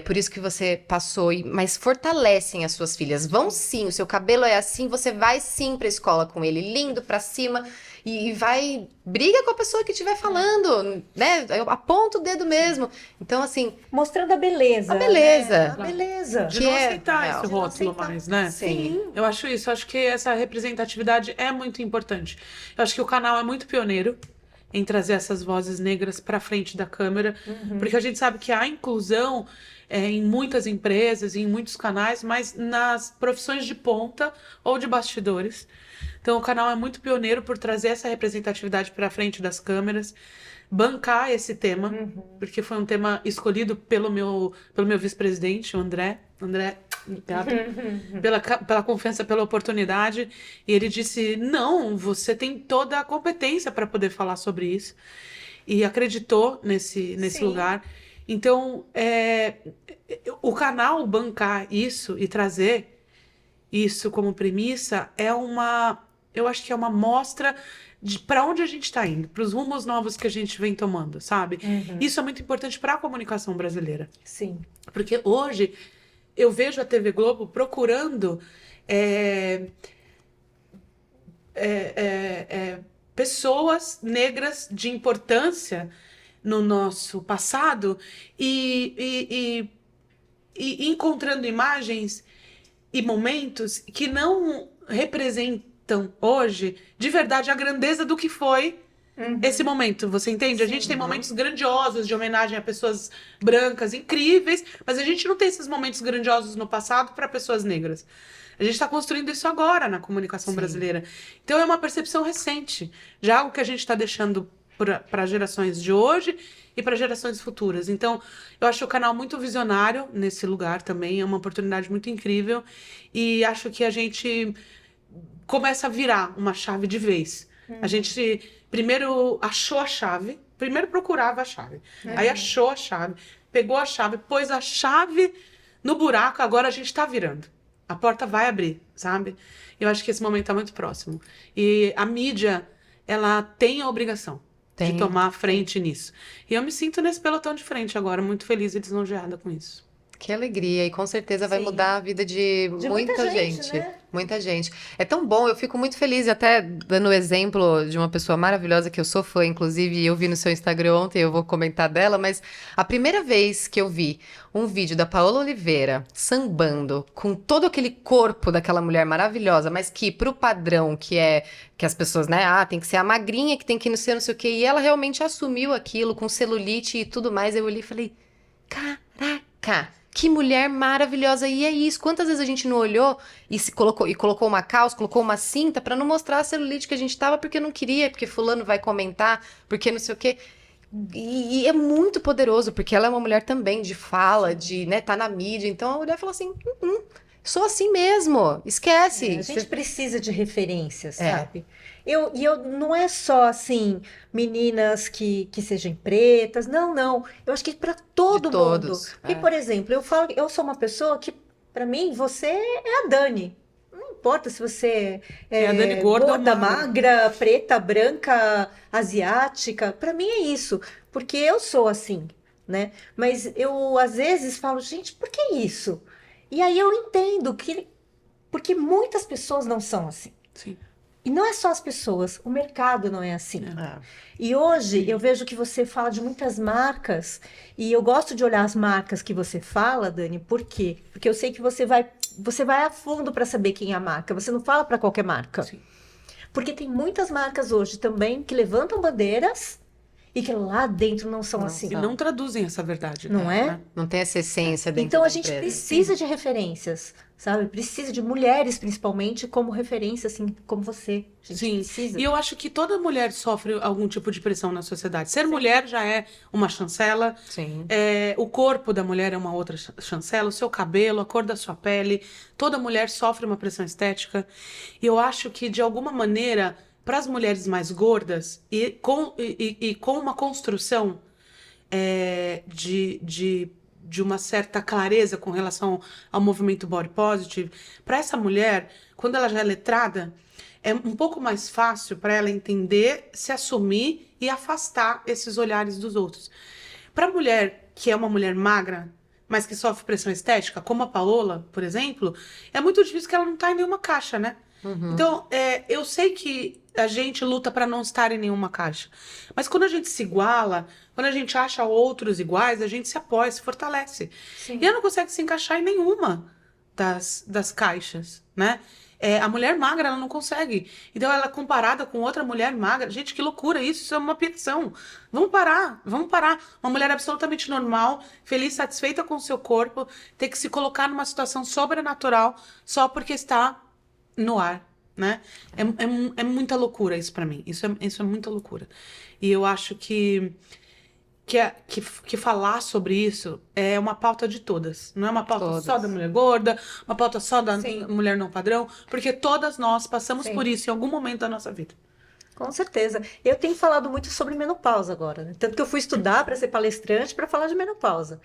Speaker 2: por isso que você passou, mas fortalecem as suas filhas. Vão sim, o seu cabelo é assim, você vai sim pra escola com ele, lindo pra cima. E vai, briga com a pessoa que estiver falando, né? Aponta o dedo mesmo. Então, assim,
Speaker 1: Mostrando a beleza.
Speaker 2: A beleza.
Speaker 1: Né? A beleza.
Speaker 3: De
Speaker 2: Que
Speaker 3: não
Speaker 2: é
Speaker 3: aceitar
Speaker 2: real.
Speaker 3: esse
Speaker 1: De não
Speaker 3: rótulo
Speaker 1: aceitar.
Speaker 3: mais, né?
Speaker 2: sim.
Speaker 3: Eu acho isso, eu acho que essa representatividade é muito importante. Eu acho que o canal é muito pioneiro em trazer essas vozes negras para frente da câmera, porque a gente sabe que há inclusão em muitas empresas, em muitos canais, mas nas profissões de ponta ou de bastidores. Então o canal é muito pioneiro por trazer essa representatividade para frente das câmeras, bancar esse tema, porque foi um tema escolhido pelo meu vice-presidente, o André. André, obrigada pela confiança, pela oportunidade. E ele disse: não, você tem toda a competência para poder falar sobre isso. E acreditou nesse
Speaker 1: Sim.
Speaker 3: lugar. Então, o canal bancar isso e trazer isso como premissa eu acho que é uma mostra de para onde a gente está indo, para os rumos novos que a gente vem tomando, sabe? Isso é muito importante para a comunicação brasileira.
Speaker 1: Sim.
Speaker 3: Porque hoje eu vejo a TV Globo procurando pessoas negras de importância no nosso passado e encontrando imagens e momentos que não representam hoje de verdade a grandeza do que foi esse momento, você entende? A gente tem momentos grandiosos de homenagem a pessoas brancas incríveis, mas a gente não tem esses momentos grandiosos no passado para pessoas negras. A gente está construindo isso agora na comunicação brasileira. Então é uma percepção recente de algo que a gente está deixando para gerações de hoje e para gerações futuras. Então, eu acho o canal muito visionário nesse lugar também, é uma oportunidade muito incrível e acho que a gente começa a virar uma chave de vez. A gente primeiro achou a chave, primeiro procurava a chave, aí achou a chave, pegou a chave, pôs a chave no buraco, agora a gente está virando. A porta vai abrir, sabe? Eu acho que esse momento está muito próximo. E a mídia, ela tem a obrigação de tomar a frente nisso. E eu me sinto nesse pelotão de frente agora, muito feliz e lisonjeada com isso.
Speaker 2: Que alegria, e com certeza vai mudar a vida de muita gente.
Speaker 1: né?
Speaker 2: Muita gente. É tão bom, eu fico muito feliz, até dando o exemplo de uma pessoa maravilhosa que eu sou fã, inclusive eu vi no seu Instagram ontem, eu vou comentar dela, mas a primeira vez que eu vi um vídeo da Paola Oliveira sambando com todo aquele corpo daquela mulher maravilhosa, mas que pro padrão que as pessoas, né, tem que ser a magrinha, que tem que não ser não sei o quê, e ela realmente assumiu aquilo com celulite e tudo mais, eu olhei e falei, caraca! Que mulher maravilhosa, e é isso. Quantas vezes a gente não olhou e colocou uma calça, colocou uma cinta pra não mostrar a celulite que a gente tava porque não queria, porque fulano vai comentar, porque não sei o quê. E é muito poderoso, porque ela é uma mulher também de fala, de, né, tá na mídia. Então a mulher falou assim, sou assim mesmo, esquece.
Speaker 1: A gente precisa de referências, sabe? Eu não é só assim, meninas que sejam pretas, não. Eu acho que para todo
Speaker 2: De
Speaker 1: mundo.
Speaker 2: todos,
Speaker 1: Porque, por exemplo, eu sou uma pessoa que, para mim, você é a Dani. Não importa se você
Speaker 3: É a Dani gorda ou magra.
Speaker 1: magra, preta, branca, asiática. Para mim é isso, porque eu sou assim, né? Mas eu às vezes falo, gente, por que isso? E aí eu entendo porque muitas pessoas não são assim.
Speaker 3: Sim.
Speaker 1: E não é só as pessoas, o mercado não é assim. E hoje eu vejo que você fala de muitas marcas, e eu gosto de olhar as marcas que você fala, Dani, por quê? Porque eu sei que você vai a fundo para saber quem é a marca, você não fala para qualquer marca.
Speaker 3: Sim.
Speaker 1: Porque tem muitas marcas hoje também que levantam bandeiras e que lá dentro não são assim.
Speaker 3: E não traduzem essa verdade.
Speaker 1: Não é?
Speaker 3: Né?
Speaker 2: Não tem essa essência dentro
Speaker 1: Então
Speaker 2: da
Speaker 1: a gente
Speaker 2: empresa.
Speaker 1: precisa de referências, sabe? Precisa de mulheres, principalmente, como referência, assim, como você. A gente
Speaker 3: Sim,
Speaker 1: precisa.
Speaker 3: e eu acho que toda mulher sofre algum tipo de pressão na sociedade. Ser mulher já é uma chancela,
Speaker 2: Sim.
Speaker 3: o corpo da mulher é uma outra chancela, o seu cabelo, a cor da sua pele, toda mulher sofre uma pressão estética. E eu acho que, de alguma maneira, para as mulheres mais gordas, e com uma construção de uma certa clareza com relação ao movimento body positive, para essa mulher, quando ela já é letrada, é um pouco mais fácil para ela entender, se assumir e afastar esses olhares dos outros. Para a mulher que é uma mulher magra, mas que sofre pressão estética, como a Paola, por exemplo, é muito difícil que ela não está em nenhuma caixa, né? Então, eu sei que a gente luta para não estar em nenhuma caixa. Mas quando a gente se iguala, quando a gente acha outros iguais, a gente se apoia, se fortalece.
Speaker 1: Sim.
Speaker 3: E ela não consegue se encaixar em nenhuma das caixas, né? A mulher magra, ela não consegue. Então, ela é comparada com outra mulher magra. Gente, que loucura isso é uma piração. Vamos parar. Uma mulher absolutamente normal, feliz, satisfeita com o seu corpo, ter que se colocar numa situação sobrenatural só porque está no ar, né? É muita loucura isso pra mim. Isso é muita loucura. E eu acho que falar sobre isso é uma pauta de todas. Não é uma pauta só da mulher gorda, uma pauta só da mulher não padrão, porque todas nós passamos por isso em algum momento da nossa vida.
Speaker 1: Com certeza. Eu tenho falado muito sobre menopausa agora, né? Tanto que eu fui estudar para ser palestrante para falar de menopausa.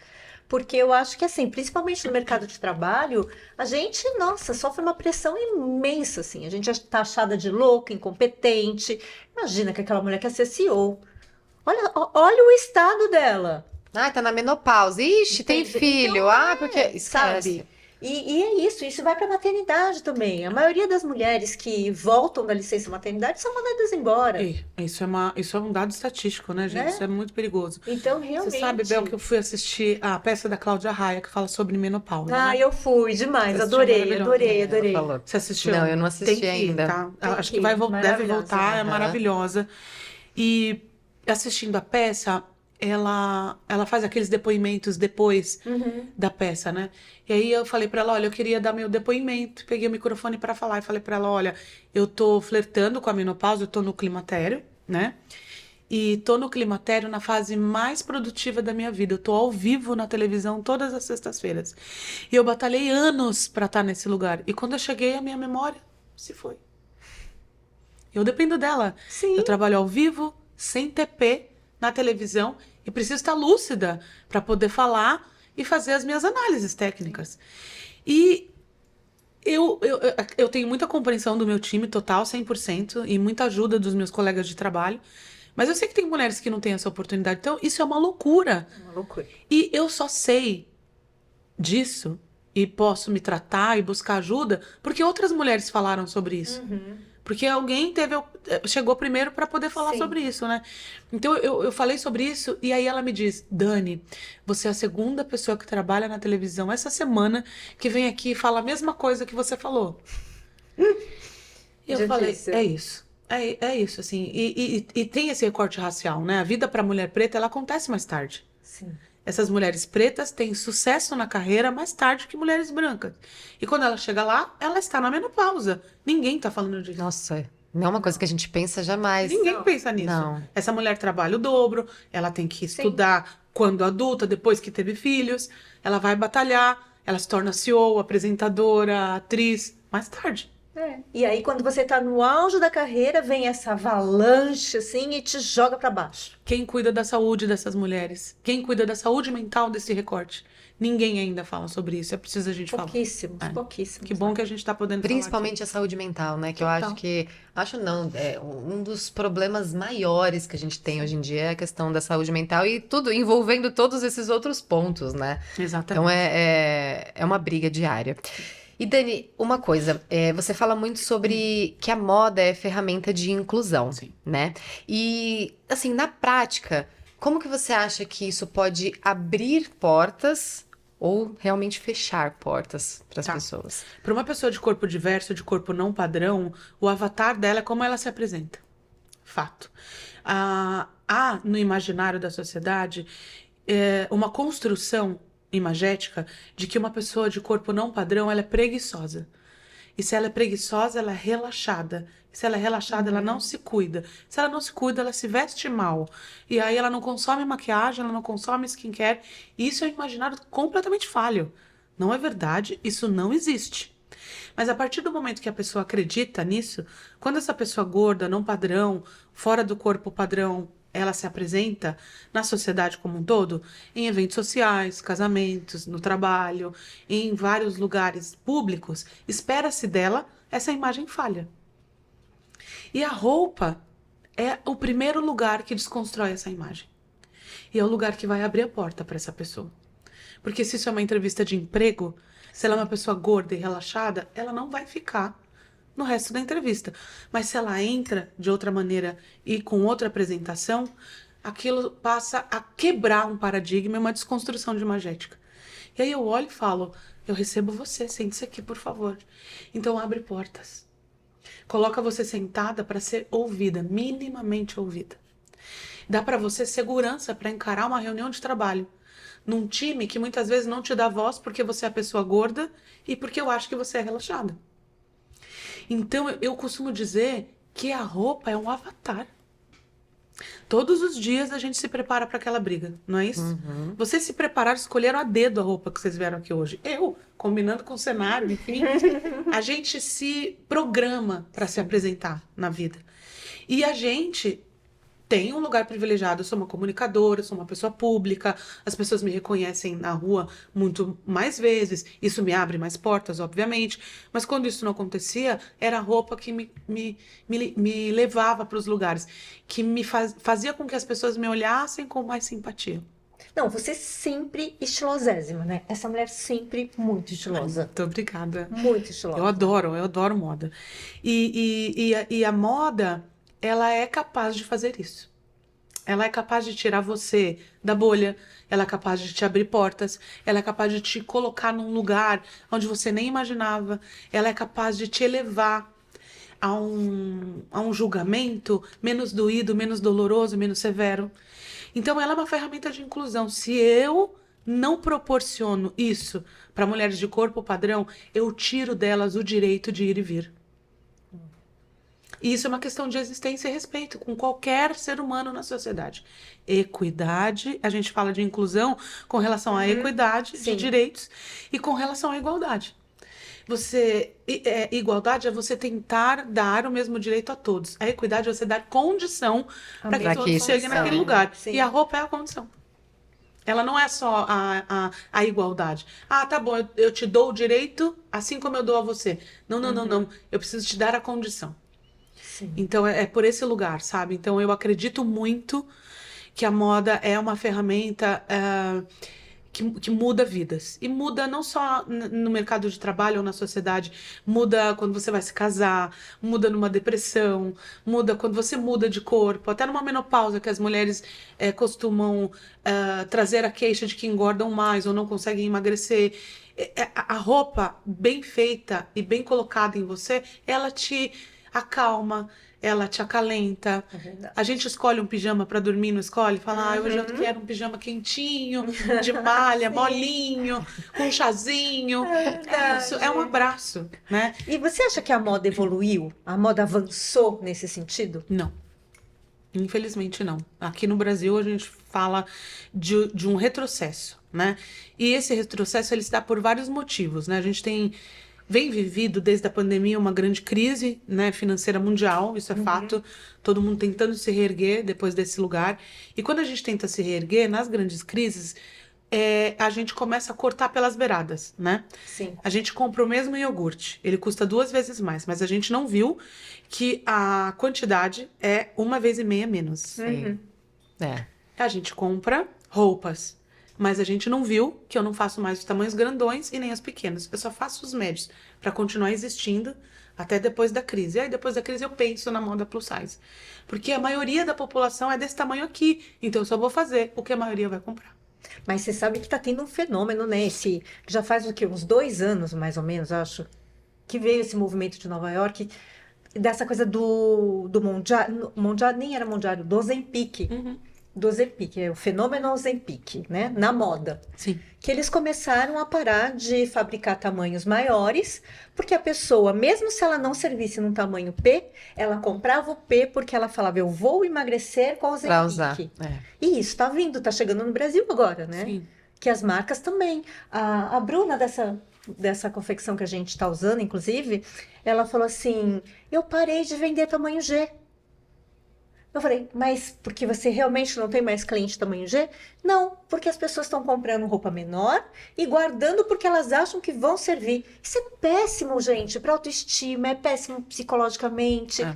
Speaker 1: Porque eu acho que, assim, principalmente no mercado de trabalho, a gente, nossa, sofre uma pressão imensa, assim. A gente está achada de louca, incompetente. Imagina que aquela mulher quer ser CEO. Olha o estado dela.
Speaker 2: Tá na menopausa. Ixi, tem filho. Porque esquece.
Speaker 1: Sabe? E é isso vai para a maternidade também. A maioria das mulheres que voltam da licença maternidade são mandadas embora.
Speaker 3: Isso é um dado estatístico, né, gente?
Speaker 1: Né?
Speaker 3: Isso é muito perigoso.
Speaker 1: Então, realmente...
Speaker 3: Você sabe, Bel, que eu fui assistir a peça da Cláudia Raia, que fala sobre menopausa, né?
Speaker 1: eu fui demais.
Speaker 3: Você
Speaker 1: Adorei.
Speaker 2: Ela falou.
Speaker 3: Você assistiu?
Speaker 2: Não, eu não assisti
Speaker 3: Tem que ir,
Speaker 2: ainda.
Speaker 3: tá?
Speaker 1: Tem
Speaker 3: Acho
Speaker 1: que
Speaker 3: que
Speaker 1: ir.
Speaker 3: deve voltar, é
Speaker 2: Aham.
Speaker 3: maravilhosa. E assistindo a peça, ela faz aqueles depoimentos depois da peça, né? E aí eu falei pra ela, olha, eu queria dar meu depoimento. Peguei o microfone pra falar e falei pra ela, olha, eu tô flertando com a menopausa, eu tô no climatério, né? E tô no climatério na fase mais produtiva da minha vida. Eu tô ao vivo na televisão todas as sextas-feiras. E eu batalhei anos pra estar nesse lugar. E quando eu cheguei, a minha memória se foi. Eu dependo dela.
Speaker 1: Sim.
Speaker 3: Eu trabalho ao vivo, sem TP, na televisão, e preciso estar lúcida para poder falar e fazer as minhas análises técnicas. E eu tenho muita compreensão do meu time total, 100%, e muita ajuda dos meus colegas de trabalho. Mas eu sei que tem mulheres que não têm essa oportunidade. Então, isso é uma loucura.
Speaker 1: É uma loucura.
Speaker 3: E eu só sei disso e posso me tratar e buscar ajuda porque outras mulheres falaram sobre isso. Porque alguém chegou primeiro para poder falar
Speaker 1: Sim.
Speaker 3: sobre isso, né? Então eu falei sobre isso e aí ela me diz, Dani, você é a segunda pessoa que trabalha na televisão essa semana que vem aqui e fala a mesma coisa que você falou. E eu falei,
Speaker 1: Difícil.
Speaker 3: é isso. É isso, assim. E tem esse recorte racial, né? A vida para mulher preta, ela acontece mais tarde.
Speaker 1: Sim.
Speaker 3: Essas mulheres pretas têm sucesso na carreira mais tarde que mulheres brancas. E quando ela chega lá, ela está na menopausa. Ninguém tá falando disso.
Speaker 2: Nossa, não é uma coisa que a gente pensa jamais.
Speaker 3: Ninguém
Speaker 1: Não.
Speaker 3: pensa nisso.
Speaker 2: Não.
Speaker 3: Essa mulher trabalha o dobro, ela tem que estudar quando adulta, depois que teve filhos, ela vai batalhar, ela se torna CEO, apresentadora, atriz, mais tarde.
Speaker 1: E aí, quando você tá no auge da carreira, vem essa avalanche, assim, e te joga pra baixo.
Speaker 3: Quem cuida da saúde dessas mulheres? Quem cuida da saúde mental desse recorte? Ninguém ainda fala sobre isso, é preciso a gente falar.
Speaker 1: Pouquíssimos,
Speaker 3: É.
Speaker 1: pouquíssimos.
Speaker 3: Que bom que a gente tá podendo falar
Speaker 2: Principalmente a saúde mental, né? Que eu
Speaker 3: Total.
Speaker 2: acho que. Acho não, é um dos problemas maiores que a gente tem hoje em dia é a questão da saúde mental e tudo, envolvendo todos esses outros pontos, né?
Speaker 3: aqui. Exatamente.
Speaker 2: Então é uma briga diária. E Dani, uma coisa, você fala muito sobre que a moda é ferramenta de inclusão,
Speaker 3: Sim.
Speaker 2: né? E, assim, na prática, como que você acha que isso pode abrir portas ou realmente fechar portas para as
Speaker 3: Tá.
Speaker 2: pessoas?
Speaker 3: Para uma pessoa de corpo diverso, de corpo não padrão, o avatar dela é como ela se apresenta. Fato. Há no imaginário da sociedade uma construção imagética de que uma pessoa de corpo não padrão ela é preguiçosa. E se ela é preguiçosa, ela é relaxada. E se ela é relaxada, ela não se cuida. Se ela não se cuida, ela se veste mal. E aí ela não consome maquiagem, ela não consome skincare. E isso é um imaginário completamente falho. Não é verdade, isso não existe. Mas a partir do momento que a pessoa acredita nisso, quando essa pessoa gorda, não padrão, fora do corpo padrão, ela se apresenta na sociedade como um todo, em eventos sociais, casamentos, no trabalho, em vários lugares públicos, espera-se dela essa imagem falha. E a roupa é o primeiro lugar que desconstrói essa imagem. E é o lugar que vai abrir a porta para essa pessoa. Porque se isso é uma entrevista de emprego, se ela é uma pessoa gorda e relaxada, ela não vai ficar no resto da entrevista. Mas se ela entra de outra maneira e com outra apresentação, aquilo passa a quebrar um paradigma e uma desconstrução de imagética. E aí eu olho e falo, eu recebo você, sente-se aqui, por favor. Então abre portas. Coloca você sentada para ser ouvida, minimamente ouvida. Dá para você segurança para encarar uma reunião de trabalho. Num time que muitas vezes não te dá voz porque você é a pessoa gorda e porque eu acho que você é relaxada. Então, eu costumo dizer que a roupa é um avatar. Todos os dias a gente se prepara para aquela briga, não é isso? Vocês se prepararam, escolheram a dedo a roupa que vocês vieram aqui hoje. Eu, combinando com o cenário, enfim. A gente se programa para se apresentar na vida. E a gente tem um lugar privilegiado. Eu sou uma comunicadora, sou uma pessoa pública, as pessoas me reconhecem na rua muito mais vezes, isso me abre mais portas, obviamente, mas quando isso não acontecia, era a roupa que me levava para os lugares, que me fazia com que as pessoas me olhassem com mais simpatia.
Speaker 1: Não, você sempre estilosésima, né? Essa mulher sempre muito estilosa.
Speaker 3: Muito obrigada.
Speaker 1: Muito estilosa.
Speaker 3: Eu adoro moda. E a moda, ela é capaz de fazer isso. Ela é capaz de tirar você da bolha, ela é capaz de te abrir portas, ela é capaz de te colocar num lugar onde você nem imaginava, ela é capaz de te elevar. a um julgamento menos doído, menos doloroso, menos severo. Então, ela é uma ferramenta de inclusão. Se eu não proporciono isso para mulheres de corpo padrão, eu tiro delas o direito de ir e vir. E isso é uma questão de existência e respeito com qualquer ser humano na sociedade. Equidade, a gente fala de inclusão com relação à equidade de direitos e com relação à igualdade. Igualdade é você tentar dar o mesmo direito a todos. A equidade é você dar condição para que todos cheguem naquele lugar. Sim. E a roupa é a condição. Ela não é só a igualdade. Ah, tá bom, eu te dou o direito assim como eu dou a você. Não, não, não, não. Eu preciso te dar a condição. Sim. Então, é por esse lugar, sabe? Então, eu acredito muito que a moda é uma ferramenta que muda vidas. E muda não só no mercado de trabalho ou na sociedade. Muda quando você vai se casar, muda numa depressão, muda quando você muda de corpo. Até numa menopausa, que as mulheres costumam trazer a queixa de que engordam mais ou não conseguem emagrecer. A roupa bem feita e bem colocada em você, ela te acalma, ela te acalenta. A gente escolhe um pijama para dormir, não escolhe? Fala, hoje eu quero um pijama quentinho, de malha, molinho, com um chazinho. Isso é um abraço, né?
Speaker 1: E você acha que a moda evoluiu? A moda avançou nesse sentido?
Speaker 3: Não. Infelizmente não. Aqui no Brasil a gente fala de um retrocesso, né? E esse retrocesso ele se dá por vários motivos, né? A gente vem vivido desde a pandemia uma grande crise, né, financeira mundial, isso é fato, todo mundo tentando se reerguer depois desse lugar. E quando a gente tenta se reerguer, nas grandes crises, a gente começa a cortar pelas beiradas, né?
Speaker 1: Sim.
Speaker 3: A gente compra o mesmo iogurte, ele custa 2 vezes mais, mas a gente não viu que a quantidade é 1,5 vezes menos.
Speaker 2: Sim.
Speaker 3: A gente compra roupas, mas a gente não viu que eu não faço mais os tamanhos grandões e nem os pequenos. Eu só faço os médios para continuar existindo até depois da crise. E aí depois da crise eu penso na moda plus size. Porque a maioria da população é desse tamanho aqui. Então eu só vou fazer o que a maioria vai comprar.
Speaker 1: Mas você sabe que tá tendo um fenômeno, né? Já faz o quê? Uns 2 anos, mais ou menos, acho, que veio esse movimento de Nova York, dessa coisa do Mondial, nem era Mondial, do Ozempic. Do Ozempic, é o fenômeno Ozempic, né? Na moda.
Speaker 3: Sim.
Speaker 1: Que eles começaram a parar de fabricar tamanhos maiores, porque a pessoa, mesmo se ela não servisse num tamanho P, ela comprava o P porque ela falava, eu vou emagrecer com o Ozempic.
Speaker 2: Pra usar.
Speaker 1: E isso tá vindo, tá chegando no Brasil agora, né?
Speaker 3: Sim.
Speaker 1: Que as marcas também. A Bruna, dessa confecção que a gente tá usando, inclusive, ela falou assim, eu parei de vender tamanho G. Eu falei, mas porque você realmente não tem mais cliente tamanho G? Não, porque as pessoas estão comprando roupa menor e guardando porque elas acham que vão servir. Isso é péssimo, gente, para autoestima, é péssimo psicologicamente.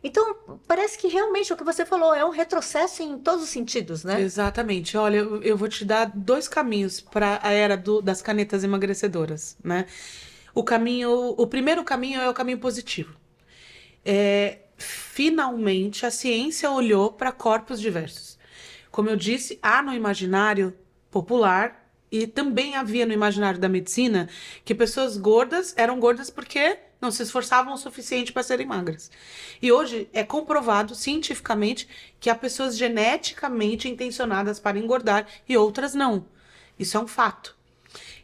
Speaker 1: Então, parece que realmente o que você falou é um retrocesso em todos os sentidos, né?
Speaker 3: Exatamente. Olha, eu vou te dar 2 caminhos para a era das canetas emagrecedoras, né? O primeiro caminho é o caminho positivo. Finalmente, a ciência olhou para corpos diversos. Como eu disse, há no imaginário popular e também havia no imaginário da medicina que pessoas gordas eram gordas porque não se esforçavam o suficiente para serem magras. E hoje é comprovado cientificamente que há pessoas geneticamente intencionadas para engordar e outras não. Isso é um fato.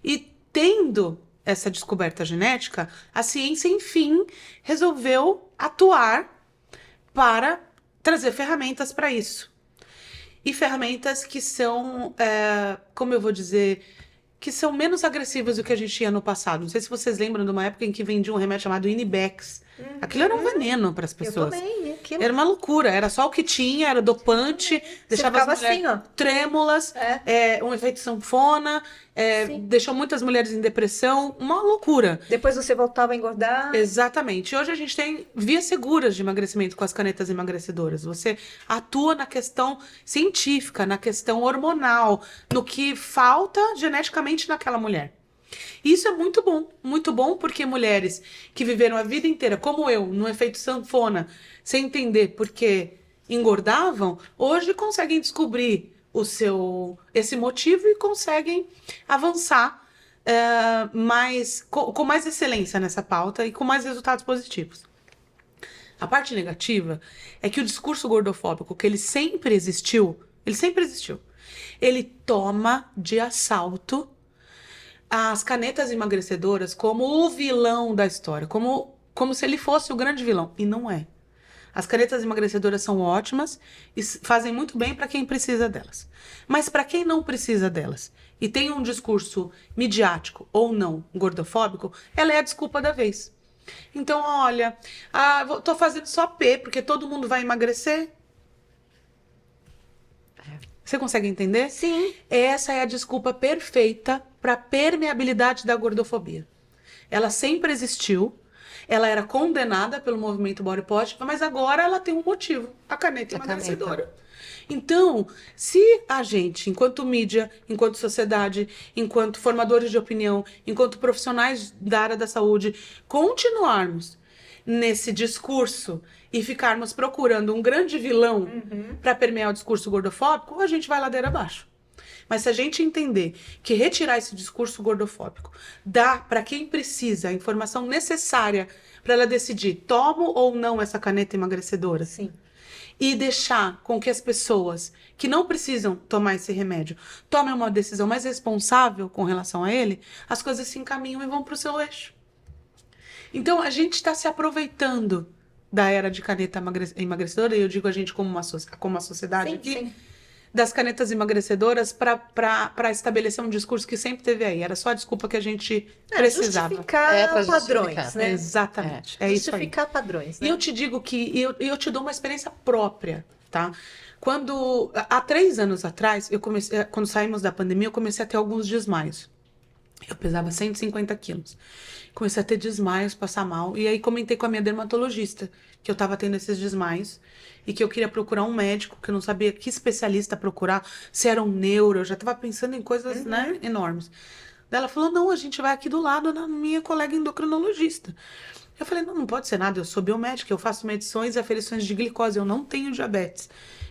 Speaker 3: E tendo essa descoberta genética, a ciência, enfim, resolveu atuar para trazer ferramentas para isso. E ferramentas que são, como eu vou dizer, que são menos agressivas do que a gente tinha no passado. Não sei se vocês lembram de uma época em que vendia um remédio chamado Inibex. Aquilo era um veneno para as pessoas.
Speaker 1: Eu também, aquilo.
Speaker 3: Era uma loucura, era só o que tinha, era dopante, deixava as mulheres
Speaker 1: assim,
Speaker 3: trêmulas, um efeito sanfona, deixou muitas mulheres em depressão, uma loucura.
Speaker 1: Depois você voltava a engordar.
Speaker 3: Exatamente. Hoje a gente tem vias seguras de emagrecimento com as canetas emagrecedoras. Você atua na questão científica, na questão hormonal, no que falta geneticamente naquela mulher. Isso é muito bom porque mulheres que viveram a vida inteira, como eu, no efeito sanfona, sem entender por que engordavam, hoje conseguem descobrir esse motivo e conseguem avançar com mais excelência nessa pauta e com mais resultados positivos. A parte negativa é que o discurso gordofóbico, que ele sempre existiu, ele toma de assalto as canetas emagrecedoras como o vilão da história, como se ele fosse o grande vilão. E não é. As canetas emagrecedoras são ótimas e fazem muito bem para quem precisa delas. Mas para quem não precisa delas e tem um discurso midiático ou não gordofóbico, ela é a desculpa da vez. Então, olha, tô fazendo só P porque todo mundo vai emagrecer. Você consegue entender?
Speaker 1: Sim.
Speaker 3: Essa é a desculpa perfeita para a permeabilidade da gordofobia. Ela sempre existiu, ela era condenada pelo movimento body positive, mas agora ela tem um motivo, a caneta emagrecedora. Então, se a gente, enquanto mídia, enquanto sociedade, enquanto formadores de opinião, enquanto profissionais da área da saúde, continuarmos nesse discurso e ficarmos procurando um grande vilão para permear o discurso gordofóbico, a gente vai ladeira abaixo. Mas se a gente entender que retirar esse discurso gordofóbico dá para quem precisa a informação necessária para ela decidir tomo ou não essa caneta emagrecedora,
Speaker 1: Sim.
Speaker 3: e deixar com que as pessoas que não precisam tomar esse remédio tomem uma decisão mais responsável com relação a ele, as coisas se encaminham e vão para o seu eixo. Então, a gente está se aproveitando da era de caneta emagrecedora, e eu digo a gente como uma sociedade
Speaker 1: Sim,
Speaker 3: aqui,
Speaker 1: sim.
Speaker 3: das canetas emagrecedoras para estabelecer um discurso que sempre teve aí. Era só a desculpa que a gente precisava.
Speaker 1: Justificar
Speaker 2: pra
Speaker 1: padrões,
Speaker 2: justificar.
Speaker 1: né?
Speaker 3: Exatamente. É isso aí.
Speaker 1: Justificar padrões, né?
Speaker 3: E eu te digo que eu te dou uma experiência própria, tá? Há 3 anos atrás, quando saímos da pandemia, eu comecei a ter alguns desmaios. Eu pesava 150 quilos. Comecei a ter desmaios, passar mal. E aí comentei com a minha dermatologista que eu tava tendo esses desmaios e que eu queria procurar um médico, que eu não sabia que especialista procurar, se era um neuro, eu já tava pensando em coisas, né, enormes. Daí ela falou, não, a gente vai aqui do lado na minha colega endocrinologista. Eu falei, não pode ser nada, eu sou biomédica, eu faço medições e aferições de glicose, eu não tenho diabetes.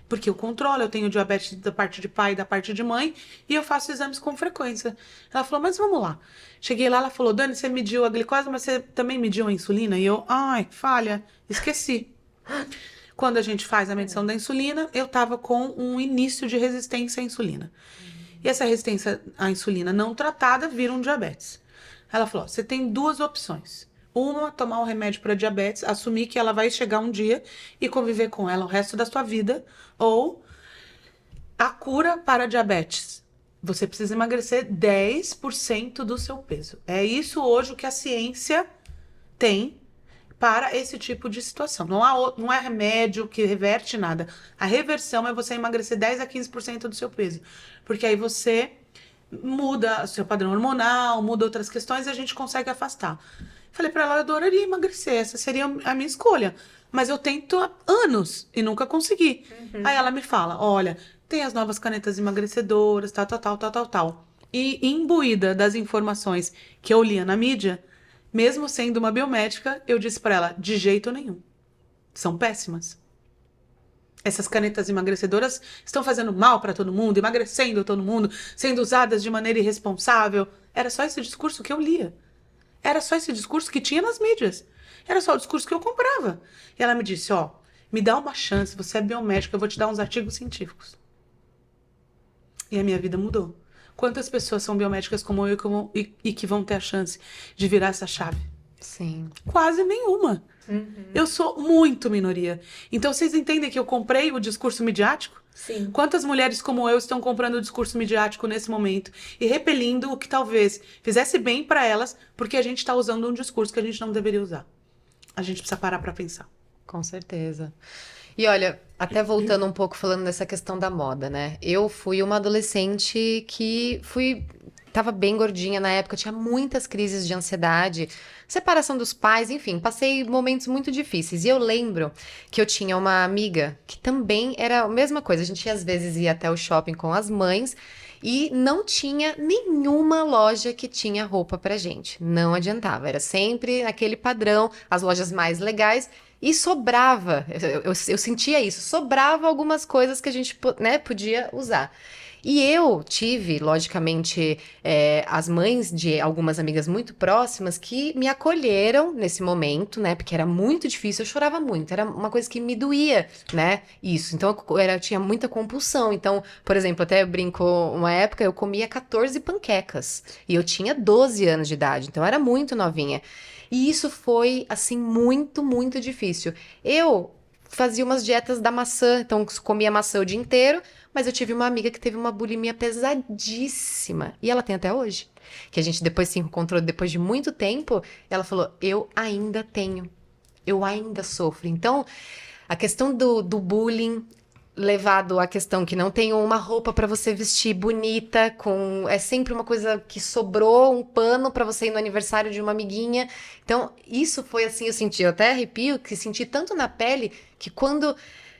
Speaker 3: Porque eu controlo, eu tenho diabetes da parte de pai e da parte de mãe, e eu faço exames com frequência. Ela falou, mas vamos lá. Cheguei lá, ela falou, Dani, você mediu a glicose, mas você também mediu a insulina? E eu, ai, falha, esqueci. Quando a gente faz a medição da insulina, eu tava com um início de resistência à insulina. E essa resistência à insulina não tratada vira um diabetes. Ela falou, você tem 2 opções. Uma, tomar o remédio para diabetes, assumir que ela vai chegar um dia e conviver com ela o resto da sua vida, ou a cura para diabetes. Você precisa emagrecer 10% do seu peso. É isso hoje o que a ciência tem para esse tipo de situação. Não é remédio que reverte nada. A reversão é você emagrecer 10 a 15% do seu peso. Porque aí você muda o seu padrão hormonal, muda outras questões e a gente consegue afastar. Falei pra ela, eu adoraria emagrecer, essa seria a minha escolha. Mas eu tento há anos e nunca consegui. Aí ela me fala, olha, tem as novas canetas emagrecedoras, tal. E imbuída das informações que eu lia na mídia, mesmo sendo uma biomédica, eu disse pra ela, de jeito nenhum. São péssimas. Essas canetas emagrecedoras estão fazendo mal pra todo mundo, emagrecendo todo mundo, sendo usadas de maneira irresponsável. Era só esse discurso que eu lia. Era só esse discurso que tinha nas mídias. Era só o discurso que eu comprava. E ela me disse, ó, me dá uma chance, você é biomédica, eu vou te dar uns artigos científicos. E a minha vida mudou. Quantas pessoas são biomédicas como eu e que vão ter a chance de virar essa chave?
Speaker 2: Sim.
Speaker 3: Quase nenhuma. Eu sou muito minoria. Então vocês entendem que eu comprei o discurso midiático?
Speaker 1: Sim.
Speaker 3: Quantas mulheres como eu estão comprando o discurso midiático nesse momento e repelindo o que talvez fizesse bem para elas, porque a gente está usando um discurso que a gente não deveria usar. A gente precisa parar para pensar.
Speaker 2: Com certeza. E olha, até voltando um pouco falando dessa questão da moda, né? Eu fui uma adolescente que tava bem gordinha na época, tinha muitas crises de ansiedade, separação dos pais, enfim, passei momentos muito difíceis. E eu lembro que eu tinha uma amiga que também era a mesma coisa. A gente às vezes ia até o shopping com as mães e não tinha nenhuma loja que tinha roupa pra gente. Não adiantava, era sempre aquele padrão, as lojas mais legais. E sobrava, eu sentia isso, sobrava algumas coisas que a gente, né, podia usar. E eu tive, logicamente, as mães de algumas amigas muito próximas que me acolheram nesse momento, né? Porque era muito difícil, eu chorava muito, era uma coisa que me doía, né? Isso. Então eu tinha muita compulsão. Então, por exemplo, até eu brinco, uma época eu comia 14 panquecas e eu tinha 12 anos de idade, então eu era muito novinha. E isso foi, assim, muito, muito difícil. Eu fazia umas dietas da maçã, então comia maçã o dia inteiro, mas eu tive uma amiga que teve uma bulimia pesadíssima, e ela tem até hoje. Que a gente depois se encontrou depois de muito tempo, e ela falou, eu ainda tenho, eu ainda sofro. Então, a questão do bullying levado à questão que não tem uma roupa pra você vestir bonita, é sempre uma coisa que sobrou, um pano pra você ir no aniversário de uma amiguinha. Então, isso foi assim, eu até arrepio, que senti tanto na pele, que quando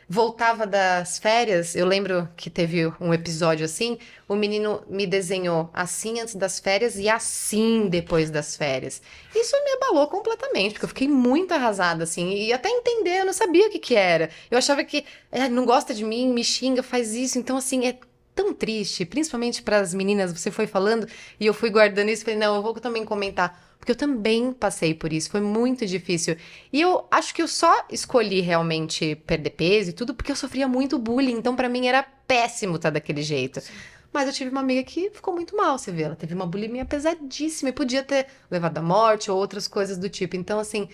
Speaker 2: voltava das férias, eu lembro que teve um episódio assim, o menino me desenhou assim antes das férias e assim depois das férias. Isso me abalou completamente, porque eu fiquei muito arrasada, assim, e até entender, eu não sabia o que que era. Eu achava que não gosta de mim, me xinga, faz isso, então assim, é tão triste, principalmente para as meninas, você foi falando, e eu fui guardando isso, falei, não, eu vou também comentar. Porque eu também passei por isso, foi muito difícil. E eu acho que eu só escolhi realmente perder peso e tudo porque eu sofria muito bullying, então pra mim era péssimo estar daquele jeito. Sim. Mas eu tive uma amiga que ficou muito mal, você vê, ela teve uma bulimia pesadíssima e podia ter levado à morte ou outras coisas do tipo. Então, assim,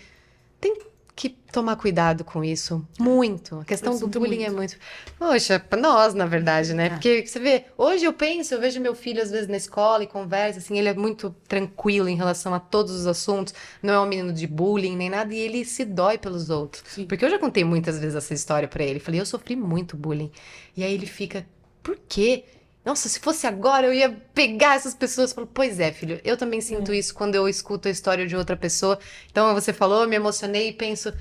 Speaker 2: tem que tomar cuidado com isso, muito. A questão do bullying é muito... Poxa, pra nós, na verdade, né? Porque você vê, hoje eu vejo meu filho às vezes na escola e conversa, assim, ele é muito tranquilo em relação a todos os assuntos, não é um menino de bullying nem nada, e ele se dói pelos outros. Sim. Porque eu já contei muitas vezes essa história pra ele, falei, eu sofri muito bullying. E aí ele fica, por quê? Nossa, se fosse agora, eu ia pegar essas pessoas. Eu falo, pois é, filho, eu também sinto isso quando eu escuto a história de outra pessoa. Então, você falou, eu me emocionei e penso,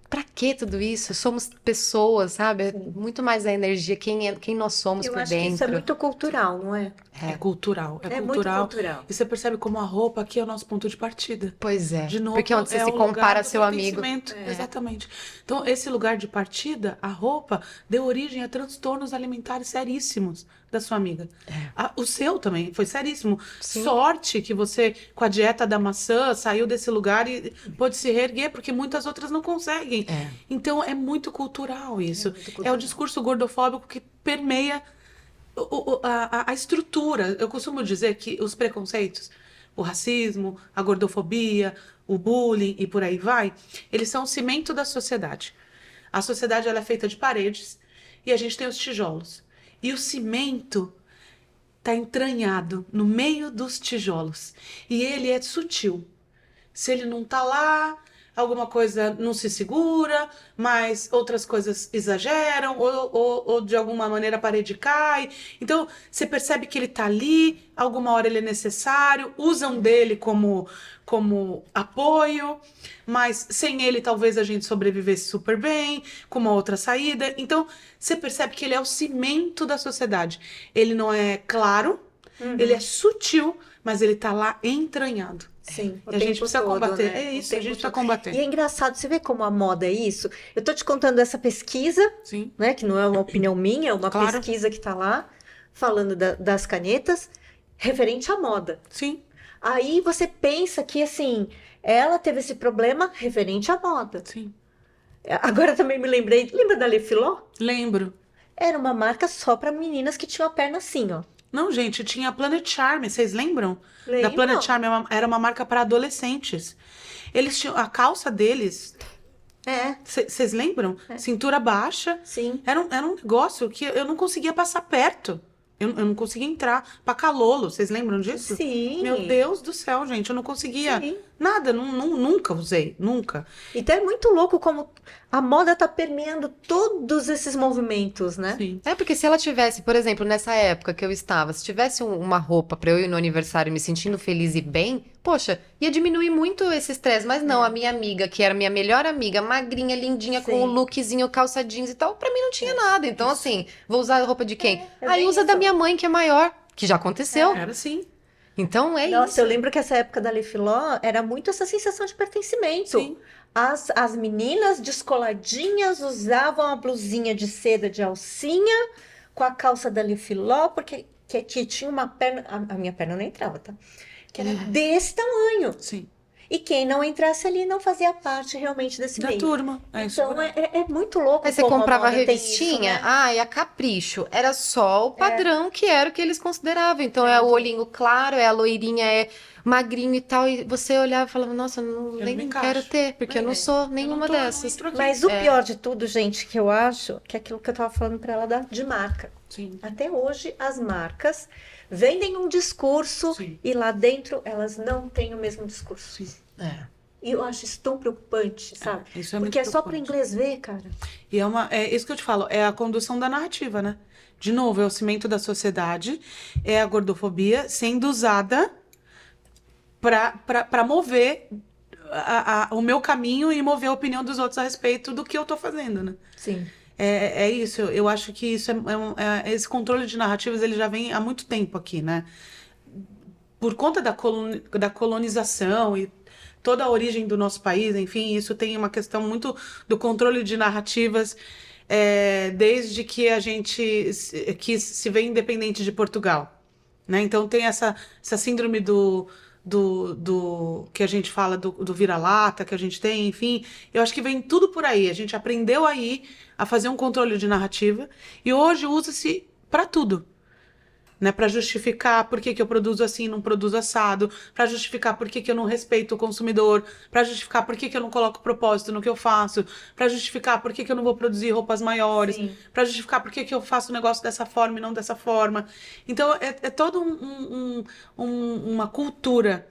Speaker 2: pra que tudo isso? Somos pessoas, sabe? É muito mais a energia, quem nós somos por dentro.
Speaker 1: Eu acho que isso é muito cultural, não é?
Speaker 3: É cultural, é
Speaker 1: muito
Speaker 3: cultural.
Speaker 1: cultural.
Speaker 3: E você percebe como a roupa aqui é o nosso ponto de partida.
Speaker 2: Pois é.
Speaker 3: De novo,
Speaker 2: porque onde você se compara a seu amigo.
Speaker 3: Exatamente. Então, esse lugar de partida, a roupa, deu origem a transtornos alimentares seríssimos da sua amiga. O seu também foi seríssimo. Sim. Sorte que você, com a dieta da maçã, saiu desse lugar e pôde se reerguer, porque muitas outras não conseguem. Então, é muito cultural isso. É o discurso gordofóbico que permeia a estrutura. Eu costumo dizer que os preconceitos, o racismo, a gordofobia, o bullying e por aí vai, eles são o cimento da sociedade. A sociedade ela é feita de paredes e a gente tem os tijolos. E o cimento está entranhado no meio dos tijolos. E ele é sutil. Se ele não está lá, alguma coisa não se segura, mas outras coisas exageram, ou de alguma maneira a parede cai. Então, você percebe que ele está ali, alguma hora ele é necessário, usam dele como apoio, mas sem ele talvez a gente sobrevivesse super bem, com uma outra saída. Então, você percebe que ele é o cimento da sociedade. Ele não é claro, ele é sutil, mas ele está lá entranhado.
Speaker 1: Sim,
Speaker 3: e a gente precisa combater.
Speaker 1: Né?
Speaker 3: É isso, a gente precisa combater.
Speaker 1: E é engraçado, você vê como a moda é isso? Eu tô te contando essa pesquisa,
Speaker 3: sim,
Speaker 1: né? Que não é uma opinião minha, é uma pesquisa que tá lá, falando das canetas, referente à moda.
Speaker 3: Sim.
Speaker 1: Aí você pensa que, assim, ela teve esse problema referente à moda.
Speaker 3: Sim.
Speaker 1: Agora também me lembrei, lembra da Le Filó?
Speaker 3: Lembro.
Speaker 1: Era uma marca só para meninas que tinham a perna assim, ó.
Speaker 3: Não, gente, tinha a Planet Charm, vocês lembram?
Speaker 1: Lembro.
Speaker 3: Da Planet Charm, era uma marca para adolescentes. Eles tinham a calça deles. Vocês lembram? Cintura baixa.
Speaker 1: Sim.
Speaker 3: Era um negócio que eu não conseguia passar perto. Eu não conseguia entrar. Pacalolo, vocês lembram disso?
Speaker 1: Sim.
Speaker 3: Meu Deus do céu, gente, eu não conseguia. Sim. Nada, nunca usei, nunca.
Speaker 1: Então é muito louco como a moda tá permeando todos esses movimentos, né?
Speaker 3: Sim.
Speaker 2: Porque se ela tivesse, por exemplo, nessa época que eu estava, se tivesse uma roupa pra eu ir no aniversário me sentindo feliz e bem, poxa, ia diminuir muito esse estresse. Mas não, a minha amiga, que era minha melhor amiga, magrinha, lindinha, com o lookzinho, calça jeans e tal, pra mim não tinha nada. Então, assim, vou usar a roupa de quem? Aí usa da minha mãe, que é maior, que já aconteceu.
Speaker 3: Era assim.
Speaker 2: Então é isso.
Speaker 1: Nossa, eu lembro que essa época da Le Filó era muito essa sensação de pertencimento.
Speaker 3: Sim.
Speaker 1: As meninas descoladinhas usavam a blusinha de seda de alcinha, com a calça da Liu Filó, porque que tinha uma perna, a minha perna não entrava, tá? Que era desse tamanho.
Speaker 3: Sim.
Speaker 1: E quem não entrasse ali não fazia parte realmente desse
Speaker 3: Da
Speaker 1: meio.
Speaker 3: turma. É isso.
Speaker 1: Então é muito louco
Speaker 2: Aí você
Speaker 1: como a
Speaker 2: comprava a
Speaker 1: moda tem isso,
Speaker 2: revistinha,
Speaker 1: né?
Speaker 2: e a Capricho. Era só o padrão que era o que eles consideravam. Então é o olhinho claro, é a loirinha, é magrinho e tal. E você olhava e falava, nossa,
Speaker 3: não
Speaker 2: nem
Speaker 3: me
Speaker 2: quero
Speaker 3: encaixo.
Speaker 2: ter, porque eu não sou nenhuma
Speaker 3: Eu não
Speaker 2: dessas.
Speaker 3: entro aqui.
Speaker 1: Mas o pior de tudo, gente, que eu acho, que é aquilo que eu tava falando pra ela de marca.
Speaker 3: Sim.
Speaker 1: Até hoje, as marcas vendem um discurso
Speaker 3: Sim.
Speaker 1: e lá dentro elas não têm o mesmo discurso.
Speaker 3: Sim.
Speaker 1: E eu acho isso tão preocupante, sabe?
Speaker 3: Isso é
Speaker 1: Porque
Speaker 3: muito
Speaker 1: é só para o
Speaker 3: preocupante.
Speaker 1: inglês ver, cara.
Speaker 3: E é isso que eu te falo, é a condução da narrativa, né? De novo, é o cimento da sociedade, é a gordofobia sendo usada para mover o meu caminho e mover a opinião dos outros a respeito do que eu tô fazendo, né?
Speaker 1: Sim.
Speaker 3: É isso, eu acho que isso esse controle de narrativas ele já vem há muito tempo aqui, né? Por conta da colonização e toda a origem do nosso país, enfim, isso tem uma questão muito do controle de narrativas desde que a gente que se vê independente de Portugal, né? Então tem essa síndrome do que a gente fala do vira-lata que a gente tem, enfim, eu acho que vem tudo por aí. A gente aprendeu aí a fazer um controle de narrativa e hoje usa-se para tudo. Né, para justificar por que eu produzo assim, não produzo assado, para justificar por que eu não respeito o consumidor, para justificar por que eu não coloco propósito no que eu faço, para justificar por que eu não vou produzir roupas maiores, para justificar por que eu faço o negócio dessa forma e não dessa forma. Então é todo uma cultura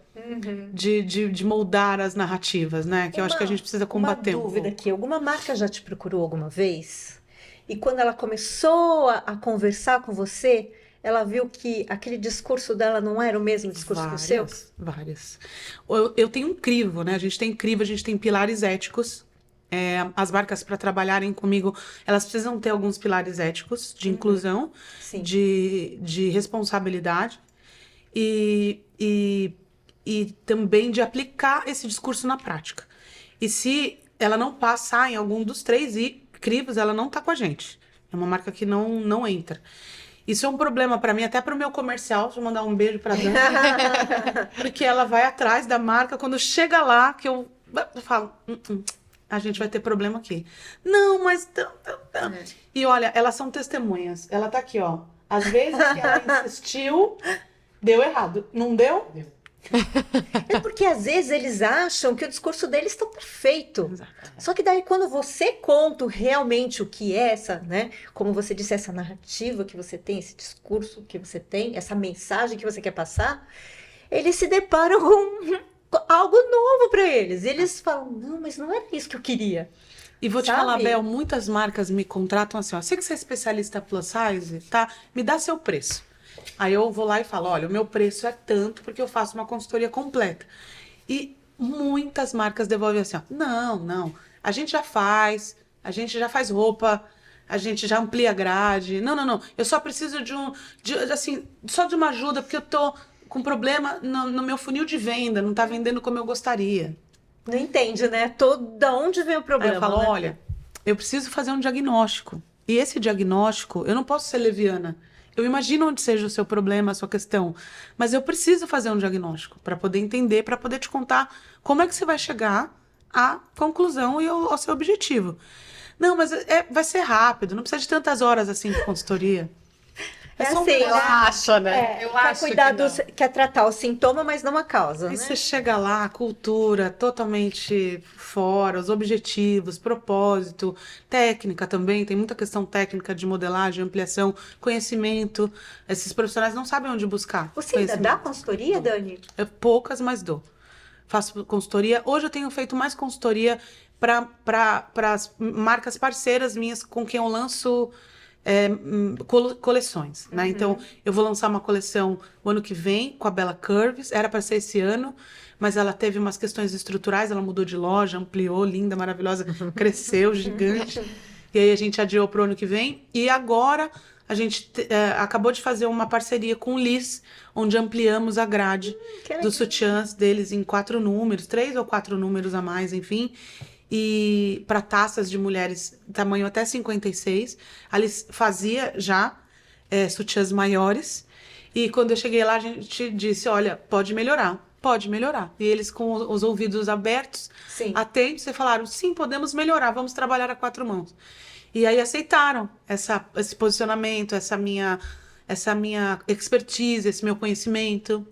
Speaker 3: de moldar as narrativas, né? Que eu acho que a gente precisa combater.
Speaker 1: Uma dúvida aqui, alguma marca já te procurou alguma vez? E quando ela começou a conversar com você, ela viu que aquele discurso dela não era o mesmo discurso que o seu?
Speaker 3: Várias. Eu tenho um crivo, né? A gente tem crivo, a gente tem pilares éticos. As marcas, para trabalharem comigo, elas precisam ter alguns pilares éticos de inclusão, de responsabilidade e também de aplicar esse discurso na prática. E se ela não passar em algum dos três crivos, ela não tá com a gente. É uma marca que não entra. Isso é um problema para mim, até para o meu comercial. Deixa eu mandar um beijo para Dani. Porque ela vai atrás da marca. Quando chega lá, que eu falo, a gente vai ter problema aqui. Não, mas... E olha, elas são testemunhas. Ela tá aqui, ó. Às vezes que ela insistiu, deu errado. Não deu? Deu.
Speaker 1: É porque às vezes eles acham que o discurso deles está perfeito.
Speaker 3: Exato.
Speaker 1: Só que daí quando você conta realmente o que é essa, né? Como você disse, essa narrativa que você tem, esse discurso que você tem, essa mensagem que você quer passar, eles se deparam com algo novo para eles. E eles falam, não, mas não era isso que eu queria.
Speaker 3: E vou te
Speaker 1: Sabe?
Speaker 3: falar, Bel, muitas marcas me contratam assim, ó. Sei que você é especialista plus size, tá? Me dá seu preço. Aí eu vou lá e falo, olha, o meu preço é tanto porque eu faço uma consultoria completa. E muitas marcas devolvem assim, ó, não, a gente já faz roupa, a gente já amplia a grade. Não, eu só preciso só de uma ajuda porque eu tô com problema no meu funil de venda, não tá vendendo como eu gostaria.
Speaker 1: Não entende, né? Da onde vem o problema?
Speaker 3: Aí eu falo,
Speaker 1: né?
Speaker 3: olha, eu preciso fazer um diagnóstico. E esse diagnóstico, eu não posso ser leviana. Eu imagino onde seja o seu problema, a sua questão, mas eu preciso fazer um diagnóstico para poder entender, para poder te contar como é que você vai chegar à conclusão e ao seu objetivo. Não, mas vai ser rápido, não precisa de tantas horas assim de consultoria.
Speaker 1: É
Speaker 3: só um
Speaker 1: assim,
Speaker 3: negócio.
Speaker 2: Eu acho, né?
Speaker 1: Quer cuidar quer tratar o sintoma, mas não a causa,
Speaker 3: Aí
Speaker 1: né?
Speaker 3: você chega lá, a cultura totalmente fora, os objetivos, propósito, técnica também, tem muita questão técnica de modelagem, ampliação, conhecimento. Esses profissionais não sabem onde buscar.
Speaker 1: Você ainda dá consultoria, Dani?
Speaker 3: Poucas, mas dou. Faço consultoria. Hoje eu tenho feito mais consultoria para as marcas parceiras minhas com quem eu lanço coleções, né? Então, eu vou lançar uma coleção o ano que vem com a Bella Curves. Era para ser esse ano, mas ela teve umas questões estruturais, ela mudou de loja, ampliou, linda, maravilhosa, cresceu, gigante. E aí a gente adiou pro ano que vem. E agora a gente acabou de fazer uma parceria com o Liz, onde ampliamos a grade dos sutiãs deles em 4 números, 3 ou 4 números a mais, enfim. E para taças de mulheres tamanho até 56. A Liz fazia já sutiãs maiores. E quando eu cheguei lá, a gente disse, olha, pode melhorar. Pode melhorar. E eles, com os ouvidos abertos,
Speaker 1: Sim.
Speaker 3: atentos, e falaram, sim, podemos melhorar, vamos trabalhar a 4 mãos. E aí aceitaram esse posicionamento, essa minha expertise, esse meu conhecimento,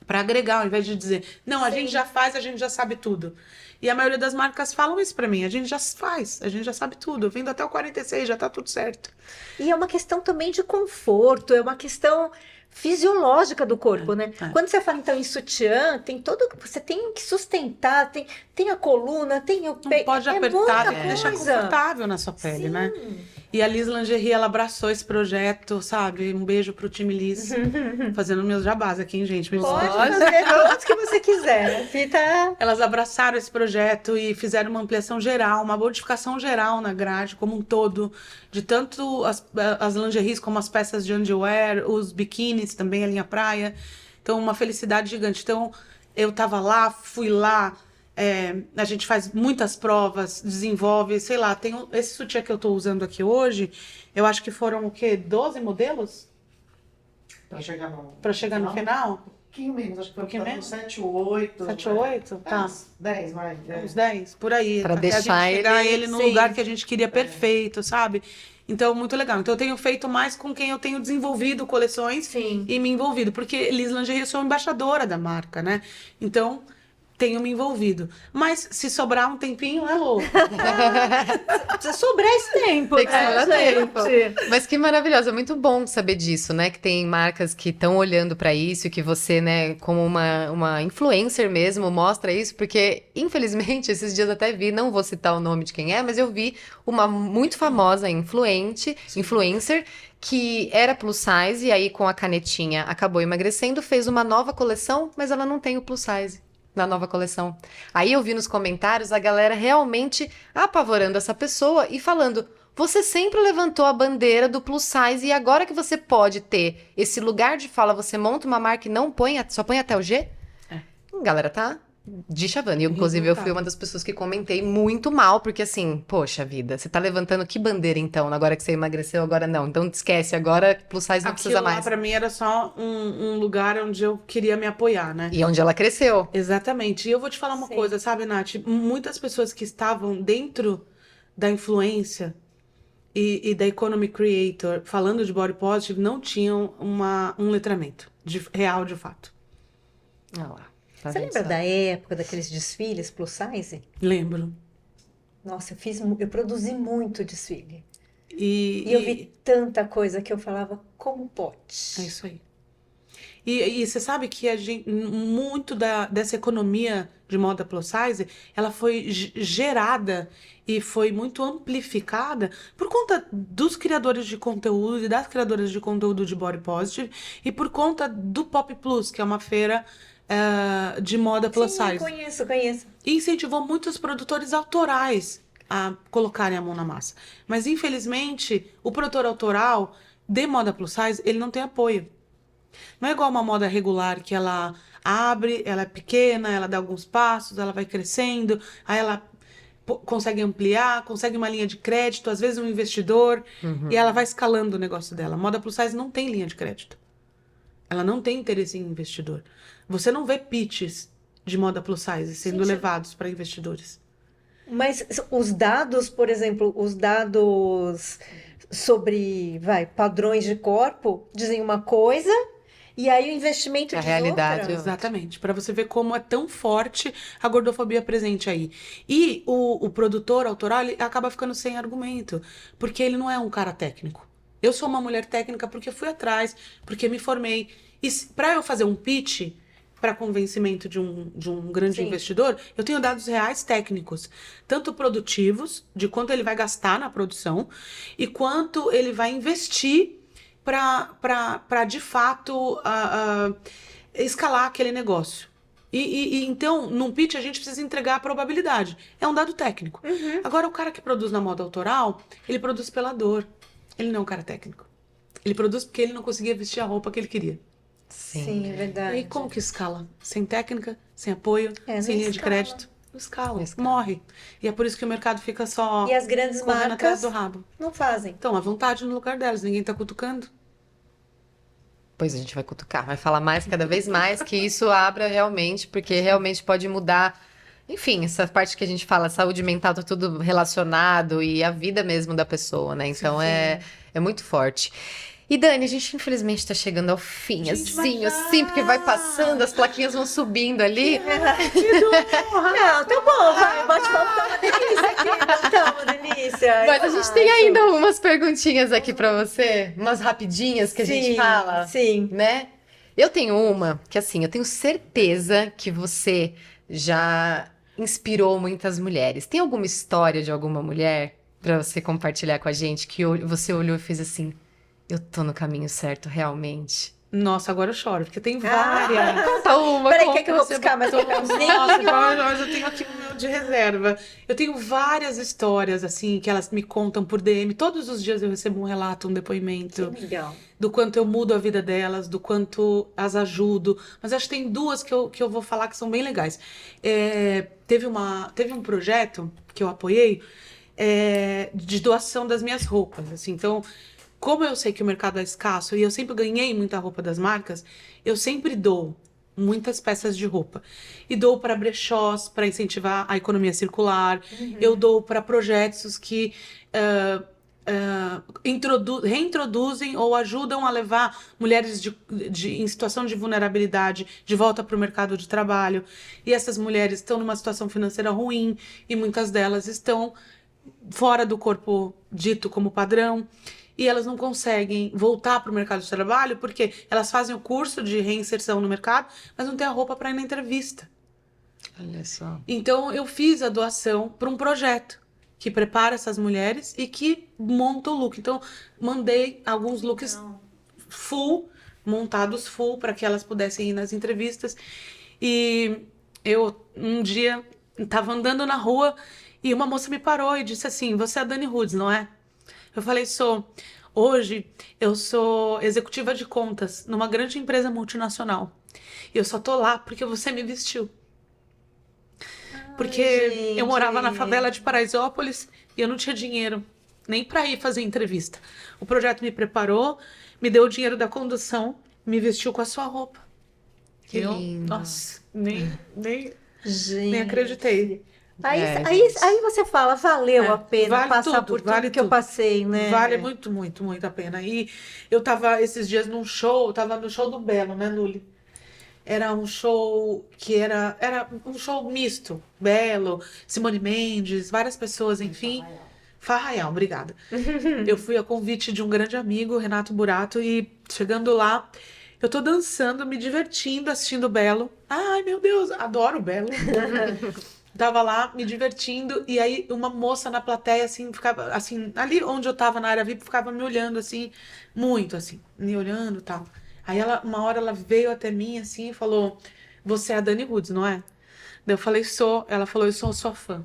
Speaker 3: para agregar, ao invés de dizer, não, a
Speaker 1: Sim.
Speaker 3: gente já faz, a gente já sabe tudo. E a maioria das marcas falam isso para mim, a gente já faz, a gente já sabe tudo, eu vendo até o 46, já tá tudo certo.
Speaker 1: E é uma questão também de conforto, é uma questão fisiológica do corpo, né?
Speaker 3: é.
Speaker 1: Quando você fala então em sutiã, tem todo, você tem que sustentar, tem a coluna, tem o
Speaker 3: Não
Speaker 1: peito,
Speaker 3: pode
Speaker 1: é
Speaker 3: apertar,
Speaker 1: muita
Speaker 3: tem que deixar
Speaker 1: coisa.
Speaker 3: confortável na sua pele,
Speaker 1: Sim.
Speaker 3: né? E a Liz Lingerie, ela abraçou esse projeto, sabe? Um beijo pro time Liz, fazendo meus jabás aqui, hein, gente? Me
Speaker 1: Pode
Speaker 3: desculpa.
Speaker 1: fazer todos que você quiser. Fita.
Speaker 3: Elas abraçaram esse projeto e fizeram uma ampliação geral, uma modificação geral na grade como um todo, de tanto as lingeries como as peças de underwear, os biquínis, também a linha praia. Então, uma felicidade gigante. Então, eu tava lá, fui lá, a gente faz muitas provas, desenvolve, sei lá, tem esse sutiã que eu tô usando aqui hoje, eu acho que foram o quê? 12 modelos?
Speaker 4: Pra chegar no...
Speaker 3: Pra chegar no final?
Speaker 4: Um pouquinho menos, acho que foi
Speaker 3: pouquinho
Speaker 4: pra
Speaker 3: menos?
Speaker 4: 7 ou 8.
Speaker 3: 7 ou 8? Tá.
Speaker 4: 10, vai.
Speaker 3: Uns 10, por aí.
Speaker 2: Pra
Speaker 3: Até a gente
Speaker 2: deixar
Speaker 3: chegar
Speaker 2: ele-
Speaker 3: ele no
Speaker 1: sim.
Speaker 3: lugar que a gente queria perfeito, sabe? Então, muito legal. Então, eu tenho feito mais com quem eu tenho desenvolvido coleções
Speaker 1: Sim.
Speaker 3: e me envolvido. Porque Liz Lingerie, eu sou embaixadora da marca, né? Então, tenho me envolvido. Mas, se sobrar um tempinho, é louco.
Speaker 1: Precisa sobrar esse tempo,
Speaker 2: Tem que sobrar tempo.
Speaker 1: gente?
Speaker 2: Mas que maravilhoso, é muito bom saber disso, né? Que tem marcas que estão olhando pra isso e que você, né, como uma influencer mesmo, mostra isso, porque, infelizmente, esses dias até vi, não vou citar o nome de quem é, mas eu vi uma muito famosa influencer, que era plus size e aí com a canetinha acabou emagrecendo, fez uma nova coleção, mas ela não tem o plus size na nova coleção. Aí eu vi nos comentários a galera realmente apavorando essa pessoa e falando: você sempre levantou a bandeira do plus size e agora que você pode ter esse lugar de fala, você monta uma marca e não põe, só põe até o G? A galera tá de chavando. E, inclusive, eu fui uma das pessoas que comentei muito mal, porque assim, poxa vida, você tá levantando que bandeira então, agora que você emagreceu, agora não. Então esquece, agora plus size não precisa
Speaker 3: Aquilo lá,
Speaker 2: mais.
Speaker 3: pra mim, era só um lugar onde eu queria me apoiar, né?
Speaker 2: E onde ela cresceu.
Speaker 3: Exatamente. E eu vou te falar uma
Speaker 1: Sim.
Speaker 3: coisa, sabe, Nath? Muitas pessoas que estavam dentro da influência e da Economy Creator, falando de body positive, não tinham um letramento real, de fato.
Speaker 2: Olha lá. Tá
Speaker 1: Você
Speaker 2: vendo
Speaker 1: lembra
Speaker 2: só?
Speaker 1: da época daqueles desfiles plus size?
Speaker 3: Lembro.
Speaker 1: Nossa, eu produzi muito desfile.
Speaker 3: E
Speaker 1: E eu vi tanta coisa que eu falava, como pode?
Speaker 3: É isso aí. E você sabe que muito dessa economia de moda plus size, ela foi gerada e foi muito amplificada por conta dos criadores de conteúdo e das criadoras de conteúdo de body positive e por conta do Pop Plus, que é uma feira de moda plus
Speaker 1: Sim,
Speaker 3: size.
Speaker 1: conheço.
Speaker 3: E incentivou muitos produtores autorais a colocarem a mão na massa. Mas, infelizmente, o produtor autoral de moda plus size, ele não tem apoio. Não é igual uma moda regular que ela abre, ela é pequena, ela dá alguns passos, ela vai crescendo, aí ela consegue ampliar, consegue uma linha de crédito, às vezes um investidor, e ela vai escalando o negócio dela. A moda plus size não tem linha de crédito. Ela não tem interesse em investidor. Você não vê pitches de moda plus size sendo
Speaker 1: Gente,
Speaker 3: levados para investidores.
Speaker 1: Mas os dados, por exemplo, os dados sobre, padrões de corpo dizem uma coisa e aí o investimento
Speaker 2: A
Speaker 1: diz
Speaker 2: realidade,
Speaker 1: outra.
Speaker 3: Exatamente, para você ver como é tão forte a gordofobia presente aí. E o produtor autoral, ele acaba ficando sem argumento, porque ele não é um cara técnico. Eu sou uma mulher técnica porque fui atrás, porque me formei. E para eu fazer um pitch para convencimento de um grande
Speaker 1: Sim.
Speaker 3: investidor, eu tenho dados reais técnicos, tanto produtivos, de quanto ele vai gastar na produção, e quanto ele vai investir para de fato escalar aquele negócio. Então, num pitch, a gente precisa entregar a probabilidade. É um dado técnico. Agora, o cara que produz na moda autoral, ele produz pela dor. Ele não é um cara técnico. Ele produz porque ele não conseguia vestir a roupa que ele queria.
Speaker 1: Sim, é
Speaker 3: E
Speaker 1: verdade.
Speaker 3: aí, como que escala? Sem técnica, sem apoio,
Speaker 1: É,
Speaker 3: sem
Speaker 1: não
Speaker 3: linha de
Speaker 1: escala.
Speaker 3: crédito? Não escala,
Speaker 2: Não escala.
Speaker 3: morre. E é por isso que o mercado fica só
Speaker 1: E as grandes
Speaker 3: correndo atrás
Speaker 1: marcas
Speaker 3: do rabo.
Speaker 1: não fazem.
Speaker 3: Então, à vontade no lugar delas, ninguém tá cutucando.
Speaker 2: Pois a gente vai cutucar, vai falar mais, cada vez mais, que isso abra realmente, porque realmente pode mudar. Enfim, essa parte que a gente fala, saúde mental, tá tudo relacionado e a vida mesmo da pessoa, né? Então é muito forte. E Dani, a gente infelizmente tá chegando ao fim,
Speaker 3: Gente, mas
Speaker 2: assim,
Speaker 3: já!
Speaker 2: assim, porque vai passando, as plaquinhas vão subindo ali.
Speaker 3: Que dor!
Speaker 1: Não, tá bom, vai. Bate-papo tá uma delícia aqui. Não tá uma delícia.
Speaker 2: Mas a
Speaker 1: eu
Speaker 2: gente tem
Speaker 1: acho.
Speaker 2: ainda umas perguntinhas aqui pra você, umas rapidinhas que a gente fala.
Speaker 1: Sim.
Speaker 2: Né? Eu tenho uma que, assim, eu tenho certeza que você já inspirou muitas mulheres. Tem alguma história de alguma mulher pra você compartilhar com a gente que você olhou e fez assim, eu tô no caminho certo, realmente?
Speaker 3: Nossa, agora eu choro, porque tem várias.
Speaker 2: Conta uma,
Speaker 1: Peraí,
Speaker 2: conta.
Speaker 1: quer que eu vou buscar mais um
Speaker 3: Nossa,
Speaker 1: papelzinho?
Speaker 3: agora eu tenho aqui o meu de reserva. Eu tenho várias histórias, assim, que elas me contam por DM. Todos os dias eu recebo um relato, um depoimento.
Speaker 1: Que legal.
Speaker 3: Do quanto eu mudo a vida delas, do quanto as ajudo. Mas acho que tem duas que eu vou falar que são bem legais. Teve um projeto que eu apoiei de doação das minhas roupas. Assim. Então, como eu sei que o mercado é escasso e eu sempre ganhei muita roupa das marcas, eu sempre dou muitas peças de roupa. E dou para brechós, para incentivar a economia circular. Eu dou para projetos que reintroduzem ou ajudam a levar mulheres em situação de vulnerabilidade de volta para o mercado de trabalho. E essas mulheres estão numa situação financeira ruim e muitas delas estão fora do corpo dito como padrão. E elas não conseguem voltar para o mercado de trabalho porque elas fazem o curso de reinserção no mercado, mas não têm a roupa para ir na entrevista.
Speaker 2: Olha só.
Speaker 3: Então, eu fiz a doação para um projeto que prepara essas mulheres e que monta o look. Então, mandei alguns looks montados full, para que elas pudessem ir nas entrevistas. E eu, um dia, estava andando na rua e uma moça me parou e disse assim, você é a Dani Rudes, não é? Eu falei, sou. Hoje, eu sou executiva de contas numa grande empresa multinacional. E eu só tô lá porque você me vestiu. Porque eu morava na favela de Paraisópolis e eu não tinha dinheiro nem para ir fazer entrevista. O projeto me preparou, me deu o dinheiro da condução, me vestiu com a sua roupa.
Speaker 2: Que lindo.
Speaker 3: Nossa, nem
Speaker 1: Gente.
Speaker 3: acreditei.
Speaker 1: Aí você fala, valeu a pena
Speaker 3: vale
Speaker 1: passar
Speaker 3: tudo,
Speaker 1: por tudo
Speaker 3: vale
Speaker 1: que eu
Speaker 3: tudo.
Speaker 1: passei, né?
Speaker 3: Vale muito, muito, muito a pena. E eu tava esses dias num show, tava no show do Belo, né, Luli? Era um show que era um show misto. Belo, Simone Mendes, várias pessoas, enfim. Farraial, obrigada. Eu fui a convite de um grande amigo, Renato Burato, e chegando lá, eu tô dançando, me divertindo, assistindo o Belo. Ai, meu Deus, adoro o Belo. Tava lá me divertindo, e aí uma moça na plateia, assim, ficava, assim, ali onde eu tava na área VIP, ficava me olhando, assim, muito, assim, me olhando e tal. Aí uma hora ela veio até mim, assim, e falou, você é a Dani Rudes, não é? Daí eu falei, sou. Ela falou, eu sou sua fã.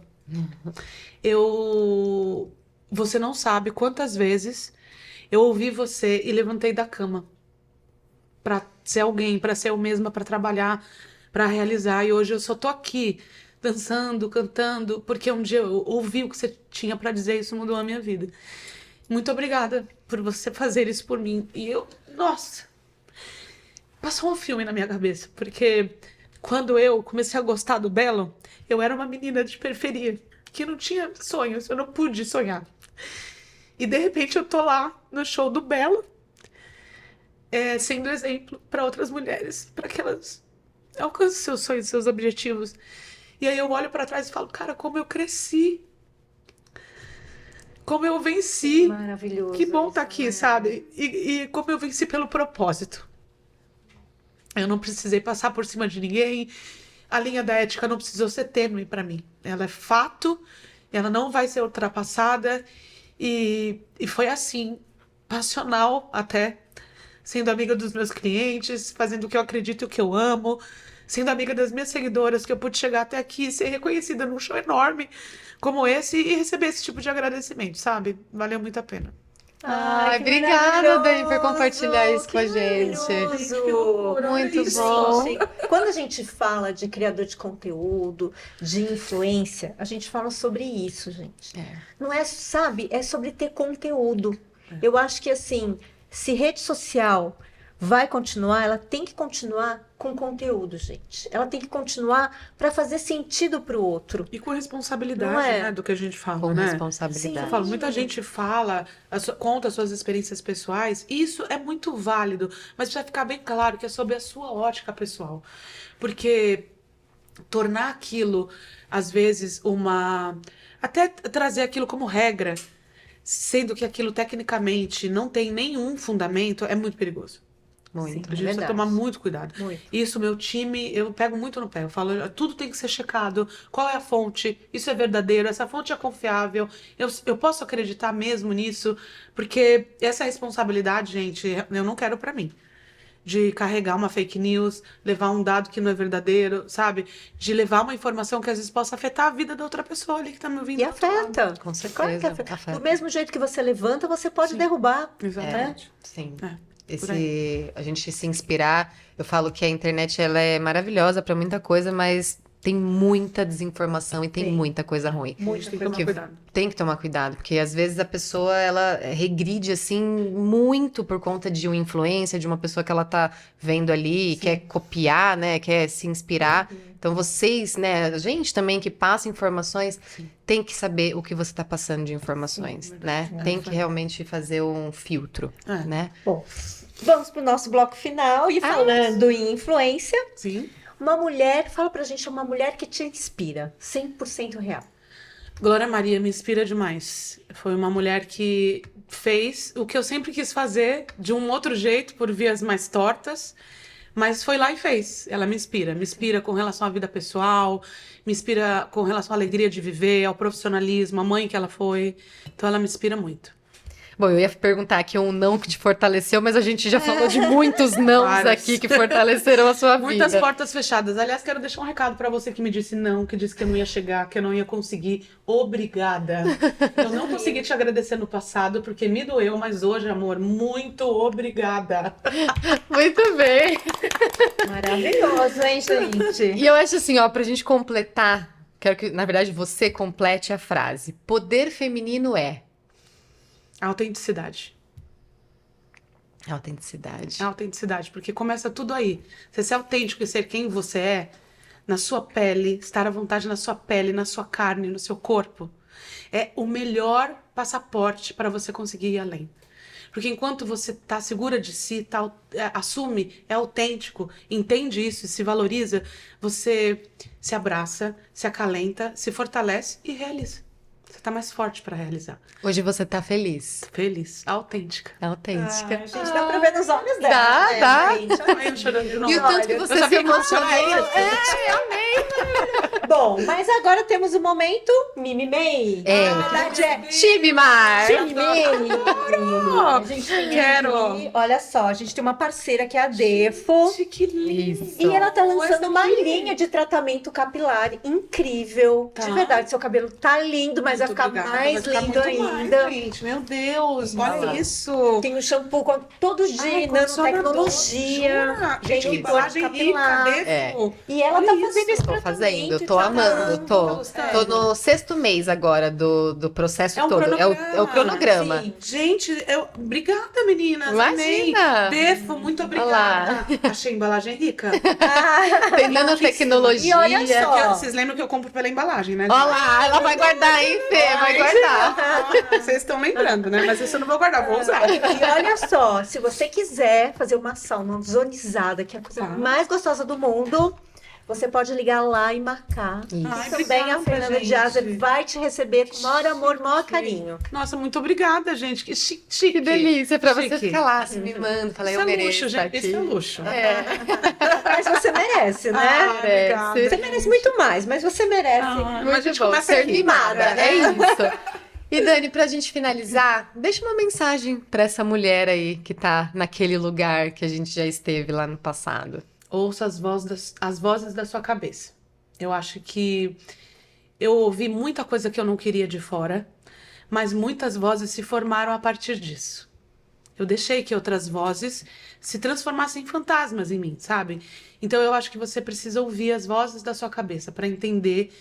Speaker 3: Você não sabe quantas vezes eu ouvi você e levantei da cama pra ser alguém, pra ser eu mesma, pra trabalhar, pra realizar, e hoje eu só tô aqui, dançando, cantando, porque um dia eu ouvi o que você tinha pra dizer, isso mudou a minha vida. Muito obrigada por você fazer isso por mim. E eu, nossa, passou um filme na minha cabeça, porque quando eu comecei a gostar do Belo, eu era uma menina de periferia, que não tinha sonhos, eu não pude sonhar. E de repente eu tô lá no show do Belo, sendo exemplo para outras mulheres, para que elas alcancem seus sonhos, seus objetivos. E aí eu olho para trás e falo, cara, como eu cresci. Como eu venci.
Speaker 1: Maravilhoso.
Speaker 3: Que bom estar
Speaker 1: isso,
Speaker 3: aqui,
Speaker 1: né?
Speaker 3: sabe? E como eu venci pelo propósito. Eu não precisei passar por cima de ninguém. A linha da ética não precisou ser tênue para mim. Ela é fato, ela não vai ser ultrapassada. E foi assim, passional até, sendo amiga dos meus clientes, fazendo o que eu acredito e o que eu amo, sendo amiga das minhas seguidoras, que eu pude chegar até aqui e ser reconhecida num show enorme como esse e receber esse tipo de agradecimento, sabe? Valeu muito a pena.
Speaker 2: Ai,
Speaker 1: que
Speaker 2: obrigada, Dani, por
Speaker 1: maravilhoso,
Speaker 2: compartilhar isso
Speaker 1: que
Speaker 2: com a gente.
Speaker 1: maravilhoso.
Speaker 2: Muito
Speaker 1: Gente,
Speaker 2: bom.
Speaker 1: quando a gente fala de criador de conteúdo, de influência, a gente fala sobre isso, gente. Não é, sabe, é sobre ter conteúdo. Eu acho que assim, se rede social vai continuar, ela tem que continuar com conteúdo, gente. Ela tem que continuar para fazer sentido para o outro.
Speaker 3: E com responsabilidade,
Speaker 1: Não é?
Speaker 3: né, do que a gente fala,
Speaker 2: Com
Speaker 3: né?
Speaker 2: responsabilidade.
Speaker 3: Eu falo, muita gente fala, conta suas experiências pessoais, e isso é muito válido, mas precisa ficar bem claro que é sobre a sua ótica pessoal. Porque tornar aquilo, às vezes, até trazer aquilo como regra, sendo que aquilo tecnicamente não tem nenhum fundamento, é muito perigoso.
Speaker 2: Muito.
Speaker 3: A gente
Speaker 1: É
Speaker 3: precisa
Speaker 1: verdade.
Speaker 3: tomar muito cuidado.
Speaker 1: Muito.
Speaker 3: Isso, meu time, eu pego muito no pé. Eu falo, tudo tem que ser checado. Qual é a fonte? Isso é verdadeiro? Essa fonte é confiável? Eu posso acreditar mesmo nisso? Porque essa responsabilidade, gente, eu não quero pra mim. De carregar uma fake news, levar um dado que não é verdadeiro, sabe? De levar uma informação que às vezes possa afetar a vida da outra pessoa ali que tá me ouvindo.
Speaker 1: E
Speaker 3: do outro lado.
Speaker 1: afeta.
Speaker 2: Com certeza,
Speaker 1: Claro que afeta.
Speaker 2: afeta.
Speaker 1: Do mesmo jeito que você levanta, você pode
Speaker 3: Sim.
Speaker 1: derrubar.
Speaker 3: Exatamente.
Speaker 2: Sim.
Speaker 3: É, por aí.
Speaker 2: A gente se inspirar. Eu falo que a internet ela é maravilhosa para muita coisa, mas tem muita desinformação e tem
Speaker 1: Tem.
Speaker 2: muita coisa ruim.
Speaker 3: A gente
Speaker 1: Muita
Speaker 3: tem que
Speaker 1: coisa.
Speaker 3: tomar cuidado.
Speaker 2: Tem que tomar cuidado, porque às vezes a pessoa ela regride assim muito por conta de uma influência, de uma pessoa que ela tá vendo ali, quer copiar, né, quer se inspirar. Então vocês, né, a gente também que passa informações, tem que saber o que você tá passando de informações, né? Tem que realmente fazer um filtro,
Speaker 3: É.
Speaker 2: né?
Speaker 1: Bom, vamos pro nosso bloco final e falando em influência,
Speaker 3: Sim.
Speaker 1: uma mulher, fala pra gente uma mulher que te inspira, 100% real.
Speaker 3: Glória Maria me inspira demais. Foi uma mulher que fez o que eu sempre quis fazer de um outro jeito, por vias mais tortas, mas foi lá e fez. Ela me inspira. Me inspira com relação à vida pessoal, me inspira com relação à alegria de viver, ao profissionalismo, a mãe que ela foi. Então ela me inspira muito.
Speaker 2: Bom, eu ia perguntar aqui um não que te fortaleceu, mas a gente já falou de muitos nãos
Speaker 3: Vários.
Speaker 2: aqui que fortaleceram a sua
Speaker 3: Muitas
Speaker 2: vida.
Speaker 3: portas fechadas. Aliás, quero deixar um recado pra você que me disse não, que disse que eu não ia chegar, que eu não ia conseguir. Obrigada. Eu não consegui te agradecer no passado, porque me doeu, mas hoje, amor, muito obrigada.
Speaker 2: Muito bem.
Speaker 1: Maravilhoso, hein, gente?
Speaker 2: E eu acho assim, ó, pra gente completar, quero que, na verdade, você complete a frase. Poder feminino é
Speaker 3: Autenticidade.
Speaker 2: autenticidade.
Speaker 3: Autenticidade, porque começa tudo aí. Você ser autêntico e ser quem você é, na sua pele, estar à vontade na sua pele, na sua carne, no seu corpo, é o melhor passaporte para você conseguir ir além. Porque enquanto você tá segura de si, assume, é autêntico, entende isso e se valoriza, você se abraça, se acalenta, se fortalece e realiza. Você tá mais forte para realizar.
Speaker 2: Hoje você tá feliz.
Speaker 3: Feliz, autêntica.
Speaker 2: Autêntica.
Speaker 1: Ai, gente, dá pra ver nos olhos dela.
Speaker 2: Dá,
Speaker 1: né,
Speaker 2: dá.
Speaker 1: gente?
Speaker 3: Ai, eu chorando de novo.
Speaker 2: E o tanto que
Speaker 1: Olha,
Speaker 2: você
Speaker 3: eu
Speaker 2: se
Speaker 3: sabia que eu ia
Speaker 2: emocionou.
Speaker 3: chorar.
Speaker 1: Bom, mas agora temos o momento Mimimei.
Speaker 2: É.
Speaker 1: Na verdade é
Speaker 2: Time Mar!
Speaker 1: Mimimei. A gente tem
Speaker 3: Quero.
Speaker 1: aqui, olha só, a gente tem uma parceira que é a Defo.
Speaker 3: Que lindo.
Speaker 2: Isso.
Speaker 1: E ela tá lançando
Speaker 3: Essa
Speaker 1: uma
Speaker 3: aqui.
Speaker 1: linha de tratamento capilar incrível.
Speaker 3: Tá.
Speaker 1: De verdade, seu cabelo tá lindo, mas vai
Speaker 3: Muito
Speaker 1: ficar
Speaker 3: obrigada.
Speaker 1: mais
Speaker 3: Vai ficar
Speaker 1: lindo
Speaker 3: muito mais,
Speaker 1: ainda.
Speaker 3: gente, meu Deus,
Speaker 2: Olha
Speaker 3: olha
Speaker 2: lá.
Speaker 3: isso.
Speaker 1: Tem um shampoo com todos de
Speaker 3: Ai,
Speaker 1: nanotecnologia.
Speaker 3: Jura?
Speaker 1: Tem
Speaker 3: Gente, que
Speaker 1: um
Speaker 3: embalagem
Speaker 1: corte
Speaker 3: rica,
Speaker 1: capilar.
Speaker 3: Defo.
Speaker 1: E ela
Speaker 3: Olha
Speaker 1: tá
Speaker 3: isso.
Speaker 1: fazendo esse
Speaker 2: Tô
Speaker 1: tratamento.
Speaker 2: fazendo,
Speaker 1: e
Speaker 2: tô
Speaker 1: tá
Speaker 2: amando,
Speaker 3: Tá
Speaker 2: tô
Speaker 3: gostando?
Speaker 2: no 6º mês agora do processo
Speaker 3: É um
Speaker 2: todo. É o
Speaker 3: cronograma.
Speaker 2: cronograma.
Speaker 1: Sim.
Speaker 3: Gente, obrigada, meninas.
Speaker 2: Imagina.
Speaker 3: Amei. Defo, muito
Speaker 2: Olha
Speaker 3: obrigada. Achei a embalagem rica.
Speaker 2: Tem nanotecnologia.
Speaker 1: E olha só.
Speaker 3: Vocês lembram que eu compro pela embalagem, né?
Speaker 2: Olha lá, ela vai guardar, hein, Fê? Vai guardar.
Speaker 3: Ah, vocês estão lembrando, né? Mas isso eu não vou guardar, vou usar.
Speaker 1: E olha só, se você quiser fazer uma sauna ozonizada, que é a coisa
Speaker 3: Tá.
Speaker 1: mais gostosa do mundo, você pode ligar lá e marcar.
Speaker 2: Isso.
Speaker 1: E
Speaker 3: Ai,
Speaker 1: também a
Speaker 3: obrigada,
Speaker 1: Fernanda
Speaker 3: gente.
Speaker 1: Dias vai te receber com o maior amor, maior carinho.
Speaker 3: Nossa, muito obrigada, gente. Que chique.
Speaker 2: Que delícia, pra você
Speaker 3: Chique.
Speaker 2: ficar lá se mimando. Falei,
Speaker 3: Isso
Speaker 2: eu
Speaker 3: é
Speaker 2: mereço
Speaker 3: luxo,
Speaker 2: estar
Speaker 3: gente.
Speaker 2: aqui.
Speaker 3: Isso é luxo.
Speaker 2: É.
Speaker 1: Mas você merece, né?
Speaker 3: Ah,
Speaker 2: Merece.
Speaker 1: Você
Speaker 3: obrigada.
Speaker 1: merece muito mais, mas você merece.
Speaker 3: Ah, mas a
Speaker 2: Muito
Speaker 3: gente
Speaker 2: bom,
Speaker 3: começa
Speaker 2: ser
Speaker 3: aqui.
Speaker 2: mimada,
Speaker 1: né?
Speaker 2: é isso. E Dani, pra gente finalizar, deixa uma mensagem pra essa mulher aí que tá naquele lugar que a gente já esteve lá no passado.
Speaker 3: Ouça as vozes da sua cabeça. Eu acho que eu ouvi muita coisa que eu não queria de fora, mas muitas vozes se formaram a partir disso. Eu deixei que outras vozes se transformassem em fantasmas em mim, sabe? Então eu acho que você precisa ouvir as vozes da sua cabeça para entender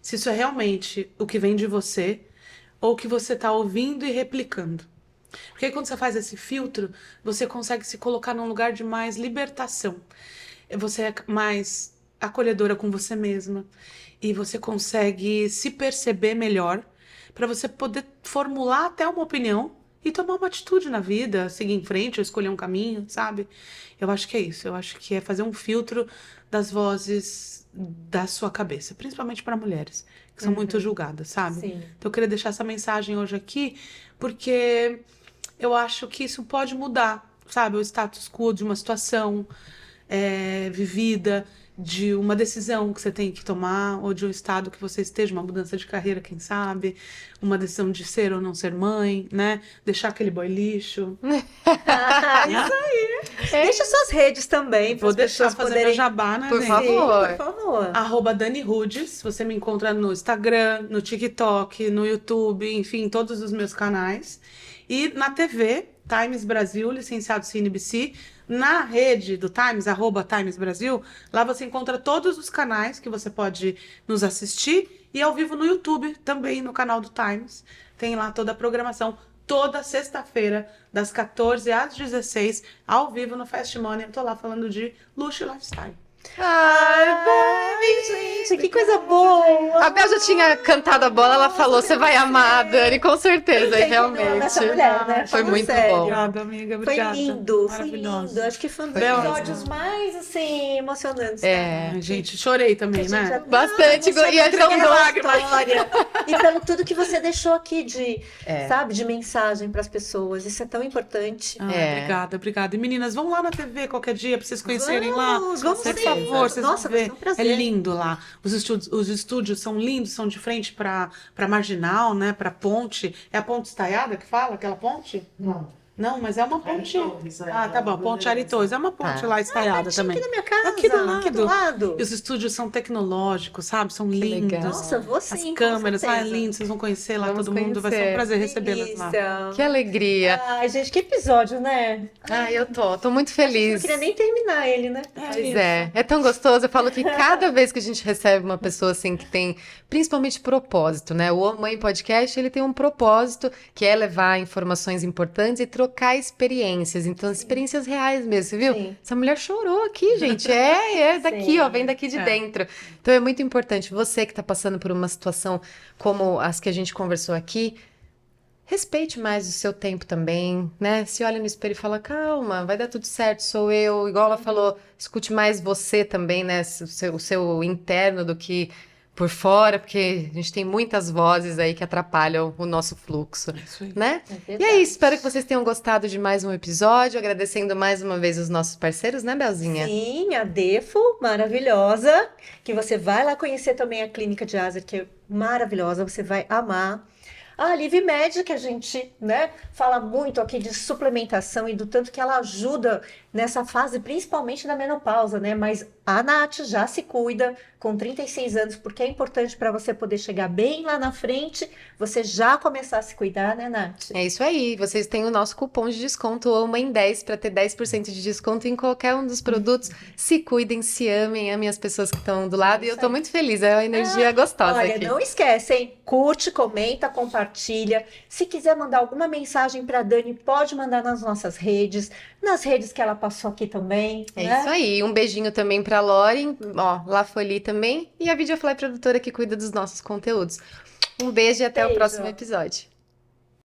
Speaker 3: se isso é realmente o que vem de você ou o que você está ouvindo e replicando. Porque aí quando você faz esse filtro, você consegue se colocar num lugar de mais libertação. Você é mais acolhedora com você mesma. E você consegue se perceber melhor para você poder formular até uma opinião e tomar uma atitude na vida, seguir em frente ou escolher um caminho, sabe? Eu acho que é isso. Eu acho que é fazer um filtro das vozes da sua cabeça, principalmente para mulheres, que são muito julgadas, sabe?
Speaker 1: Sim.
Speaker 3: Então eu queria deixar essa mensagem hoje aqui, porque eu acho que isso pode mudar, sabe? O status quo de uma situação vivida, de uma decisão que você tem que tomar, ou de um estado que você esteja, uma mudança de carreira, quem sabe, uma decisão de ser ou não ser mãe, né? Deixar aquele boy lixo.
Speaker 1: Isso aí. Deixa suas redes também, para
Speaker 3: Vou
Speaker 1: as
Speaker 3: deixar
Speaker 1: pessoas
Speaker 3: fazer
Speaker 1: poderem...
Speaker 3: meu jabá, né,
Speaker 2: Por
Speaker 3: gente?
Speaker 2: favor.
Speaker 1: Sim, por favor.
Speaker 3: @DaniRudes, você me encontra no Instagram, no TikTok, no YouTube, enfim, em todos os meus canais. E na TV, Times Brasil, licenciado CNBC. Na rede do Times, @Times Brasil, lá você encontra todos os canais que você pode nos assistir e ao vivo no YouTube, também no canal do Times. Tem lá toda a programação, toda sexta-feira, das 14 às 16, ao vivo no Fast Money. Eu tô lá falando de luxo e lifestyle.
Speaker 1: Ai, gente, que coisa boa.
Speaker 2: A Bel já tinha cantado a bola, ela falou, você vai amar, Dani, com certeza, e realmente.
Speaker 1: Essa mulher, né?
Speaker 2: Foi
Speaker 1: Fala
Speaker 2: muito
Speaker 1: sério.
Speaker 2: bom.
Speaker 3: Obrigada, amiga.
Speaker 1: Foi
Speaker 3: Obrigada.
Speaker 1: lindo, foi
Speaker 3: Maravilhosa.
Speaker 1: lindo. Acho que foi um dos
Speaker 3: Bel,
Speaker 1: episódios mais, assim, emocionantes.
Speaker 2: É.
Speaker 3: Ai, gente, chorei também,
Speaker 1: Que a gente
Speaker 3: né?
Speaker 1: já-
Speaker 2: Bastante,
Speaker 1: Não,
Speaker 2: e é tão
Speaker 1: pela
Speaker 2: lágrimas.
Speaker 1: história. E pelo tudo que você deixou aqui de,
Speaker 2: É.
Speaker 1: sabe, de mensagem para as pessoas. Isso é tão importante.
Speaker 3: Obrigada, obrigada. E meninas, vão lá na TV qualquer dia pra vocês conhecerem lá.
Speaker 1: Vamos
Speaker 3: Por
Speaker 1: sim.
Speaker 3: favor, vocês
Speaker 1: Nossa,
Speaker 3: vão
Speaker 1: vai
Speaker 3: ver.
Speaker 1: ser um prazer.
Speaker 3: É lindo lá. Os estúdios são lindos, são de frente pra Marginal, né? Pra ponte. É a ponte estaiada que fala? Aquela ponte?
Speaker 4: Não.
Speaker 3: Não, mas é uma ponte.
Speaker 4: Torres, é.
Speaker 3: Ah, tá bom. Ponte Ari Torres. É uma ponte
Speaker 2: Tá.
Speaker 3: lá estaiada também.
Speaker 1: Aqui na minha casa.
Speaker 3: Aqui do
Speaker 1: lado.
Speaker 3: E os estúdios são tecnológicos, sabe? São lindos.
Speaker 2: legal.
Speaker 1: Nossa, vou sim,
Speaker 3: As
Speaker 1: com
Speaker 3: câmeras, é
Speaker 1: certeza.
Speaker 3: lindo. Vocês vão conhecer lá
Speaker 2: Vamos
Speaker 3: todo mundo. Vai ser um
Speaker 2: conhecer.
Speaker 3: prazer recebê-las lá.
Speaker 1: Delícia.
Speaker 2: Que alegria.
Speaker 1: Ai, gente, que episódio, né?
Speaker 2: Ai, eu tô muito
Speaker 1: Não
Speaker 2: feliz.
Speaker 1: queria nem terminar ele, né?
Speaker 2: Pois é tão gostoso. Eu falo que cada vez que a gente recebe uma pessoa assim que tem, principalmente propósito, né? O Ô Mãe Podcast, ele tem um propósito que é levar informações importantes e trocar experiências. Então, experiências reais mesmo, você viu?
Speaker 1: Sim.
Speaker 2: Essa mulher chorou aqui, gente. É daqui,
Speaker 1: Sim.
Speaker 2: ó, vem daqui de
Speaker 3: É.
Speaker 2: dentro. Então, é muito importante você que tá passando por uma situação como as que a gente conversou aqui, respeite mais o seu tempo também, né? Se olha no espelho e fala, calma, vai dar tudo certo, sou eu. Igual ela falou, escute mais você também, né? O seu interno do que por fora, porque a gente tem muitas vozes aí que atrapalham o nosso fluxo,
Speaker 3: Isso aí.
Speaker 2: né?
Speaker 1: É
Speaker 2: E é isso, espero que vocês tenham gostado de mais um episódio, agradecendo mais uma vez os nossos parceiros, né, Belzinha?
Speaker 1: Sim, a Defo, maravilhosa. Que você vai lá conhecer também a clínica de Azer, que é maravilhosa, você vai amar. A Live Med, que a gente, né, fala muito aqui de suplementação e do tanto que ela ajuda nessa fase, principalmente da menopausa, né? Mas a Nath já se cuida com 36 anos, porque é importante para você poder chegar bem lá na frente, você já começar a se cuidar, né, Nath?
Speaker 2: É isso aí, vocês têm o nosso cupom de desconto OMAM10 para ter 10% de desconto em qualquer um dos produtos. Se cuidem, se amem, amem as pessoas que estão do lado e eu tô muito feliz, é uma energia gostosa
Speaker 1: Olha,
Speaker 2: aqui.
Speaker 1: não esquece, hein? Curte, comenta, compartilha. Se quiser mandar alguma mensagem para Dani, pode mandar nas nossas redes, nas redes que ela passou aqui também,
Speaker 2: É
Speaker 1: né?
Speaker 2: isso aí, um beijinho também pra Lauren, ó, Lafoli também, e a Videofly produtora que cuida dos nossos conteúdos. Um beijo e até o
Speaker 1: Beijo.
Speaker 2: próximo episódio.